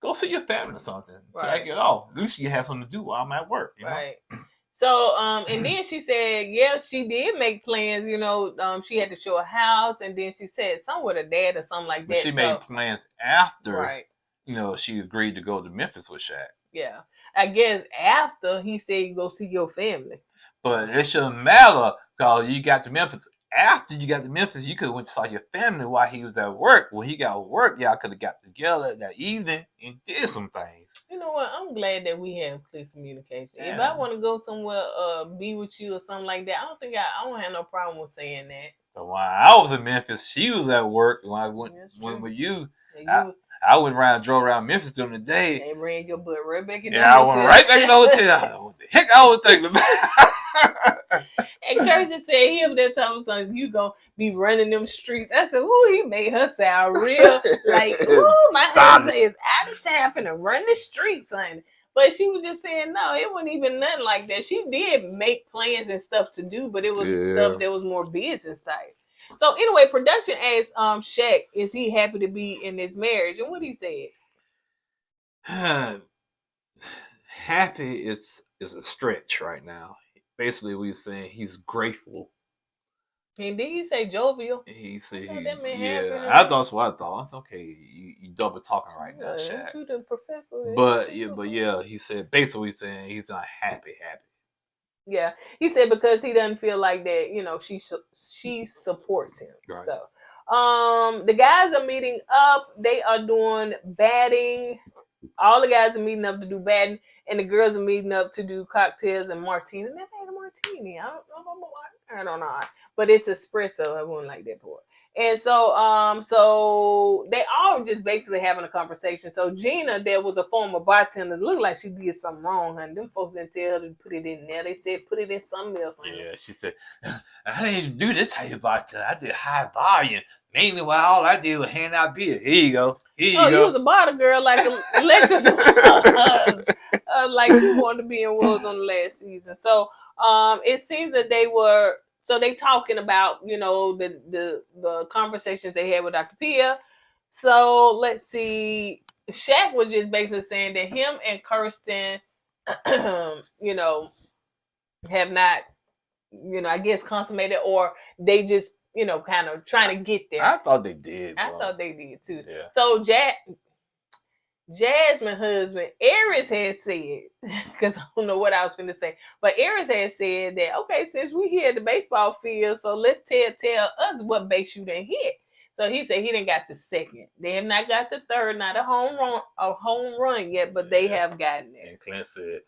[SPEAKER 1] go see your family or something until I get off. At least you have something to do while I'm at work.
[SPEAKER 2] Right. So, and then she said, yeah, she did make plans, she had to show a house, and then she said something with her dad or something like that.
[SPEAKER 1] She made plans after,
[SPEAKER 2] right.
[SPEAKER 1] She agreed to go to Memphis with Shaq.
[SPEAKER 2] Yeah. I guess after he said you go see your family.
[SPEAKER 1] But it shouldn't matter because you got to Memphis. After you got to Memphis, you could have went to saw your family while he was at work. When he got work, y'all could have got together that evening and did some things.
[SPEAKER 2] You know what? I'm glad that we have clear communication. Yeah. If I want to go somewhere, be with you or something like that, I don't think I don't have no problem with saying that.
[SPEAKER 1] So while I was in Memphis, she was at work. When I went with you, I went around, drove around Memphis during the day.
[SPEAKER 2] And ran your butt right back in the
[SPEAKER 1] hotel. Yeah, I went right back in the hotel. What the heck I was thinking about?
[SPEAKER 2] And Kirsten said he up there telling son, you gonna be running them streets. I said, ooh, he made her sound real like, ooh, my husband is out of town finna run the streets, son. But she was just saying, no, it wasn't even nothing like that. She did make plans and stuff to do, but it was stuff that was more business type. So anyway, production asked Shaq, is he happy to be in this marriage? And what he said?
[SPEAKER 1] Happy is a stretch right now. Basically, we were saying he's grateful
[SPEAKER 2] And did he say jovial?
[SPEAKER 1] He said,
[SPEAKER 2] thought that meant
[SPEAKER 1] yeah,
[SPEAKER 2] happy.
[SPEAKER 1] I thought that's what I thought. It's okay. You double talking right now, Shaq.
[SPEAKER 2] You the professor.
[SPEAKER 1] But yeah, he said basically saying he's not happy.
[SPEAKER 2] Yeah, he said because he doesn't feel like that, you know, she supports him.
[SPEAKER 1] Right.
[SPEAKER 2] So, the guys are meeting up. They are doing batting. All the guys are meeting up to do batting, and the girls are meeting up to do cocktails and martini. Never had a martini. I don't know, but it's espresso. I wouldn't like that part. And so, so they all just basically having a conversation. So Gina, there was a former bartender, looked like she did something wrong, honey. Them folks didn't tell her to put it in there. They said put it in something else. Honey.
[SPEAKER 1] Yeah, she said, I didn't do this type of bartender. I did high volume. Mainly, all I did was hand out beer. Here you go.
[SPEAKER 2] You was a bottle girl like Alexis was. Like she wanted to be in Wolves on the last season. So it seems that they talking about, you know, the conversations they had with Dr. Pia. So let's see. Shaq was just basically saying that him and Kirsten, you know, have not, you know, I guess consummated, or they just, you know, kind of trying to get there.
[SPEAKER 1] I thought they did.
[SPEAKER 2] I thought they did too.
[SPEAKER 1] Yeah.
[SPEAKER 2] So Jasmine's husband, Eric, had said, because I don't know what I was going to say, but Eric had said that, okay, since we here at the baseball field, so let's tell us what base you done hit. So he said he didn't got the second. They have not got the third, not a home run yet, but they have gotten it.
[SPEAKER 1] And Clint said,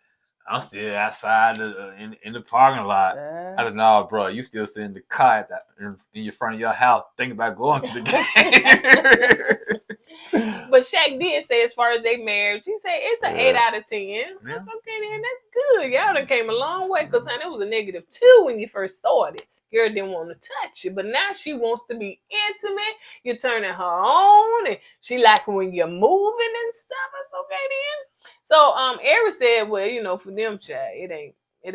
[SPEAKER 1] I'm still outside in the parking lot. I said, no, bro, you still sitting in the car in your front of your house thinking about going to the game.
[SPEAKER 2] But Shaq did say as far as they marriage, he said it's an 8 out of 10. That's okay then. That's good. Y'all done came a long way because, honey, it was a -2 when you first started. Girl didn't want to touch you, but now she wants to be intimate. You're turning her on, and she like when you're moving and stuff. It's okay then. So Eric said, well, you know, for them, child, it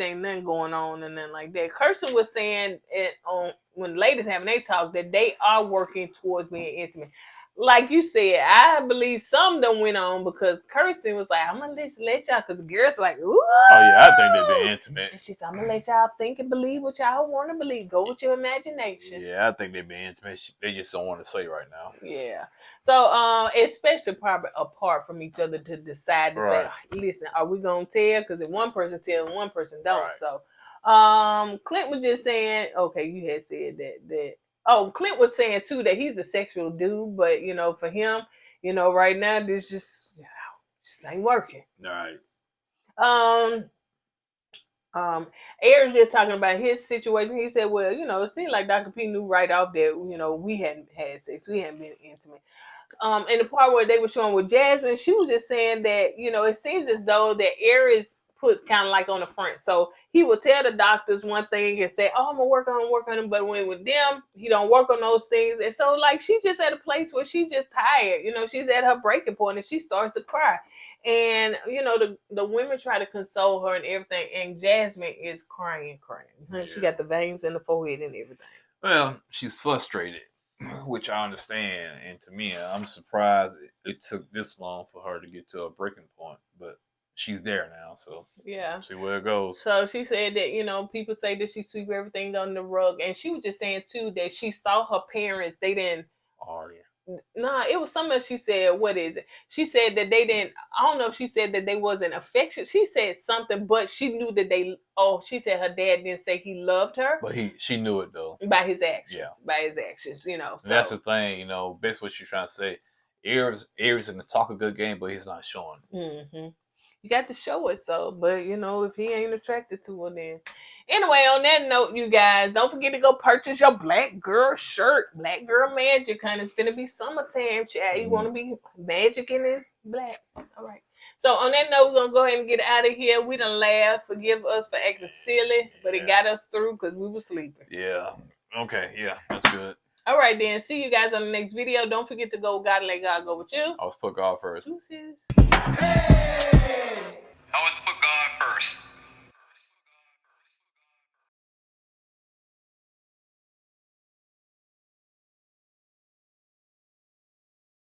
[SPEAKER 2] ain't nothing going on and nothing like that. Kirsten was saying it on when the ladies having they talk that they are working towards being intimate. Like you said, I believe some of them went on because Kirsten was like, I'm gonna let y'all, because girls like, ooh.
[SPEAKER 1] Oh yeah, I think they've been intimate.
[SPEAKER 2] And she said, I'm gonna let y'all think and believe what y'all want to believe. Go with your imagination.
[SPEAKER 1] Yeah, I think they've been intimate. They just don't want to say right now.
[SPEAKER 2] Yeah. So especially probably apart from each other to decide to say, listen, are we gonna tell? Because if one person tells and one person don't. Right. So Clint was just saying, okay, you had said that. Oh, Clint was saying too that he's a sexual dude, but you know, for him, you know, right now this just ain't working.
[SPEAKER 1] All
[SPEAKER 2] right. Eric's just talking about his situation. He said, well, you know, it seemed like Dr. P knew right off that, you know, we hadn't had sex. We hadn't been intimate. And the part where they were showing with Jasmine, she was just saying that, you know, it seems as though that Eric puts kind of like on the front. So he would tell the doctors one thing and say, oh, I'm gonna work on them. But when with them, he don't work on those things. And so like she just at a place where she just tired, you know, she's at her breaking point and she starts to cry. And, you know, the women try to console her and everything. And Jasmine is crying. Yeah. She got the veins in the forehead and everything.
[SPEAKER 1] Well, she's frustrated, which I understand. And to me, I'm surprised it took this long for her to get to a breaking point. But she's there now, so
[SPEAKER 2] yeah,
[SPEAKER 1] see where it goes.
[SPEAKER 2] So she said that, you know, people say that she sweep everything under the rug, and she was just saying too that she saw her parents. They didn't.
[SPEAKER 1] Oh yeah.
[SPEAKER 2] Nah, it was something she said. What is it? She said that they didn't. I don't know if she said that they wasn't affectionate. She said something, but she knew that they. Oh, she said her dad didn't say he loved her,
[SPEAKER 1] but she knew it though
[SPEAKER 2] by his actions. Yeah. By his actions, you know. So.
[SPEAKER 1] That's the thing, you know. Best what she's trying to say. Eric's gonna talk a good game, but he's not showing.
[SPEAKER 2] Mm-hmm. You got to show it, so, but you know, if he ain't attracted to her, then. Anyway, on that note, you guys, don't forget to go purchase your Black Girl shirt. Black Girl Magic, honey. It's gonna be summertime, child. You want to be magic in it? Black. All right. So, on that note, we're going to go ahead and get out of here. We done laughed. Forgive us for acting silly, but it got us through because we were sleeping.
[SPEAKER 1] Yeah. Okay. Yeah, that's good.
[SPEAKER 2] All right, then. See you guys on the next video. Don't forget to go with God and let God go with you.
[SPEAKER 1] I'll put God first.
[SPEAKER 2] Deuces.
[SPEAKER 3] Hey! Always put God first.